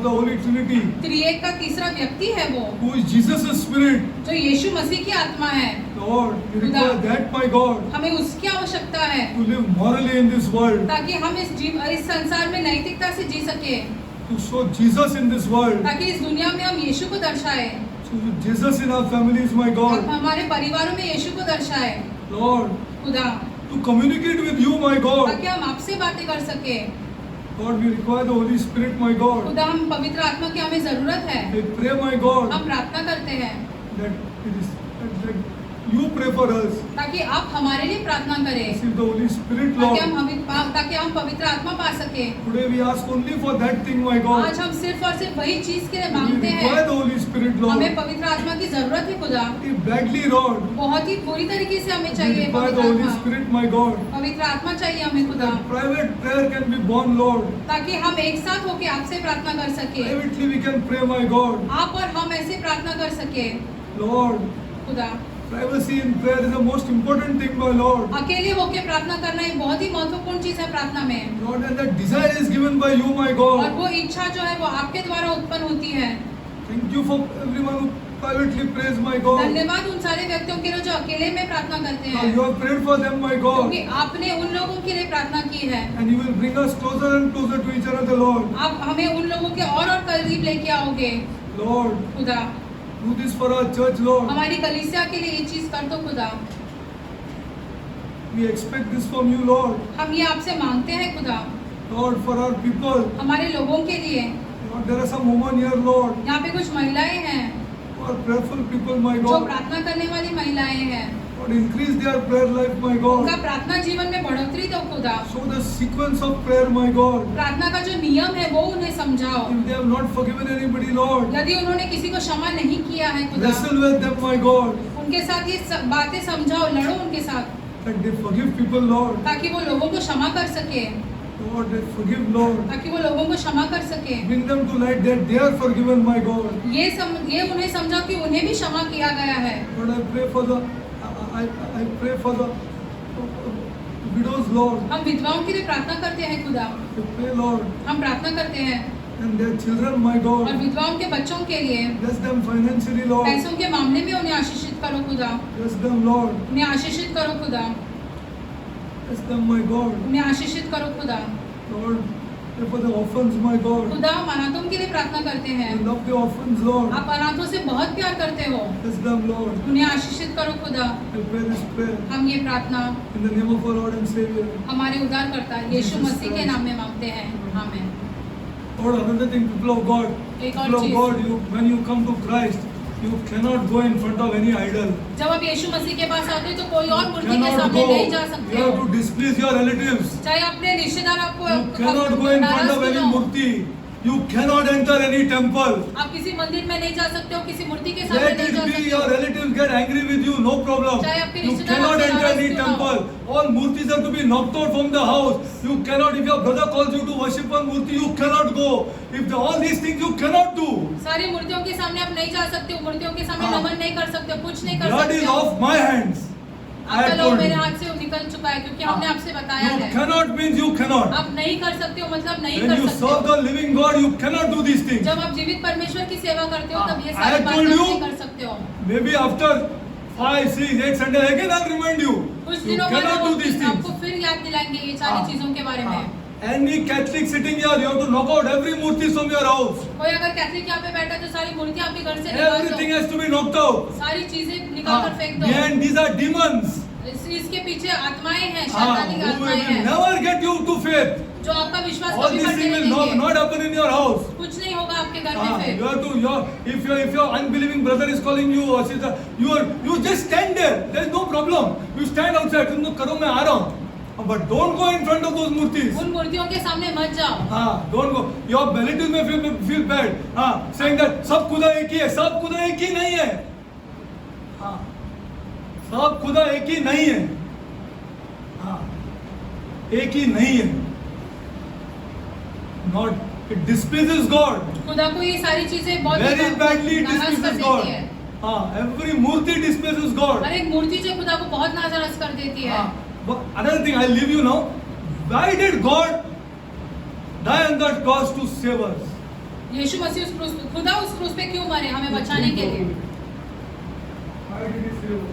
Holy Trinity, त्रिएक का तीसरा व्यक्ति है वो who is Jesus' Spirit. जो यीशु मसीह की आत्मा है। Lord, we require that, my God, हमें उसकी आवश्यकता है to live morally in this world, ताकि हम इस संसार में नैतिकता से जी सके, to show Jesus in this world, ताकि इस दुनिया में हम यीशु को दर्शाए, to show Jesus in our families, my हम God. हमारे परिवारों में यीशु को दर्शाए Lord, खुदा, to communicate with you, my God. ताकि हम आपसे बातें कर सके। Lord, we require the Holy Spirit, my God. खुदा हम पवित्र आत्मा की हमें जरूरत है। We pray, my God, हम प्रार्थना करते हैं that you pray for us. ताकि आप हमारे लिए प्रार्थना करें, Receive the Holy Spirit, ताकि Lord. हम पवित्र आत्मा पा सके। Today we ask only for that thing, my God. आज हम सिर्फ और सिर्फ वही चीज के लिए We मांगते require हैं। the Holy Spirit, Lord. हमें पवित्र आत्मा की जरूरत है खुदा, Badly, Lord. बहुत ही बुरी तरीके से हमें We चाहिए require the पवित्र Holy आत्मा। Spirit, my God. पवित्र आत्मा चाहिए हमें खुदा, That private prayer can be born, Lord. ताकि हम एक साथ होके आपसे प्रार्थना कर सके। Privately we can pray, my God. आप और हम ऐसे प्रार्थना कर सके Lord, खुदा। privacy in prayer is the most important thing, my Lord. अकेले होके प्रार्थना करना एक बहुत ही महत्वपूर्ण चीज है प्रार्थना में। Lord, and that desire is given by you, my और God. वो इच्छा जो है वो आपके द्वारा उत्पन्न होती है। Thank you for everyone who privately prays, my God. धन्यवाद उन सारे व्यक्तियों के लिए जो अकेले में प्रार्थना करते Now हैं, you have prayed for them, my God. क्योंकि आपने उन लोगों के लिए प्रार्थना की है। And you will bring us closer and closer to each other, Lord. आप हमें उन लोगों के और करीब लेके आओगे Lord, खुदा। do this for our church, Lord. हमारी कलीसिया के लिए ये चीज कर दो खुदा। We expect this from you, Lord. हम ये आपसे मांगते हैं खुदा, Lord, for our people. हमारे लोगों के लिए। Lord, there are some women here, Lord, यहाँ पे कुछ महिलाएं हैं who are prayerful people, my जो God. प्रार्थना करने वाली महिलाएं हैं। Lord, increase their prayer life, my उनका God. प्रार्थना जीवन में बढ़ोतरी दो खुदा। Show the sequence of prayer, my God. प्रार्थना का जो नियम है वो उन्हें समझाओ। If they have not forgiven anybody, Lord, यदि उन्होंने किसी को क्षमा नहीं किया है खुदा, wrestle with them, my God, उनके साथ ये बातें समझाओ, लड़ो उनके साथ, that they forgive people, Lord. ताकि वो लोगों को क्षमा कर सके, Lord, they forgive, Lord. ताकि वो लोगों को क्षमा कर सके। Bring them to light that they are forgiven, my God. ये उन्हें समझाओ कि उन्हें भी क्षमा किया गया है। Lord, I pray for the widows, Lord. हम विधवाओं के लिए प्रार्थना करते हैं खुदा, I pray, Lord, हम प्रार्थना करते हैं, and their children, my और God. विधवाओं के बच्चों के लिए Bless them financially, Lord. पैसों के मामले में उन्हें आशीषित करो खुदा, Bless them, Lord. उन्हें आशीषित करो खुदा, Bless them, my God. उन्हें आशीषित करो खुदा। Lord, pray for the orphans, my God. खुदा हम अनाथों के लिए प्रार्थना करते हैं, I love the orphans, Lord. आप अनाथों से बहुत प्यार करते हो, Bless them, Lord. उन्हें आशीषित करो खुदा। I pray this prayer हम ये प्रार्थना in the name of our Lord and Savior. हमारे उद्धारकर्ता यीशु मसीह के नाम में मांगते हैं, आमीन। Lord, another thing, people of God. एक और People of चीज, God, when you come to Christ, you cannot go in front of any idol. जब आप यीशु मसीह के पास आते हो तो कोई और You मूर्ति के cannot सामने go. नहीं जा सकते You have हो, to displease your relatives. चाहे अपने रिश्तेदार आपको You cannot go in front of any murti. You cannot enter any temple. आप किसी मंदिर में नहीं जा सकते हो, किसी मूर्ति के सामने Let नहीं it जा be सकते your हो। relatives get angry with you, no problem. चाहे आपके You रिश्तेदार cannot आपसे enter नाराज any क्यों ना हो। temple. All murtis have to be knocked out from the house. You cannot, if your brother calls you to worship one murti, you cannot go. If all these things you cannot do. सारी मूर्तियों के सामने आप नहीं जा सकते हो, मूर्तियों के सामने हाँ। नमन नहीं कर सकते हो, कुछ नहीं कर Blood सकते is हो। off my hands. I आपका have लोग told मेरे you. हाथ से निकल चुका है, क्योंकि हमने आपसे बताया You है। cannot means you cannot. आप नहीं कर सकते हो मतलब नहीं When कर you सकते serve हो। the living God, you cannot do these things. जब आप जीवित परमेश्वर की सेवा करते हो तब ये I सारी have बातें told आप you. नहीं कर सकते हो। Maybe after 5, 6, 8 Sundays, again I'll remind you. कुछ You दिनों बाद cannot do these हम things. आपको फिर याद दिलाएंगे ये सारी हाँ। चीजों के बारे में। Any Catholic sitting here, you have to knock out every murti from your house. कोई अगर कैथलिक यहाँ पे बैठा है तो सारी मूर्तियाँ आपके घर से निकाल Everything दो, has to be knocked out. सारी चीजें निकाल कर फेंक दो। Behind these are demons. इसके पीछे आत्माएं हैं, हाँ, शैतानी की who आत्माएं will हैं, never get you to faith. जो आपका विश्वास All कभी these बढ़ने things नहीं will देंगे। not happen in your house. कुछ नहीं होगा आपके घर में हाँ, फिर। you have to, if your unbelieving brother is calling you or sister, you just stand there. There is no problem. You stand outside. तुम तो करो मैं आ रहा हूँ. But don't go in front of those murtis. उन मूर्तियों के सामने मत जाओ। हाँ, don't go. Your relatives may feel bad. हाँ, saying that सब खुदा एक ही है, सब खुदा एक ही नहीं है. हाँ, सब खुदा एक ही नहीं है. हाँ, एक ही नहीं है. Not, it displeases God. खुदा को ये सारी चीजें बहुत Very badly it नाराज कर displeases देती God. है। हाँ, every murti displeases God. हर एक मूर्ति जो खुदा को बहुत नाराज कर देती है। हाँ, but another thing, I'll leave you now. Why did God die on that cross to save us? यीशु मसीह उस क्रूस पे, खुदा उस क्रूस पे क्यों मरे? हमें बचाने के लिए। Why did he save us?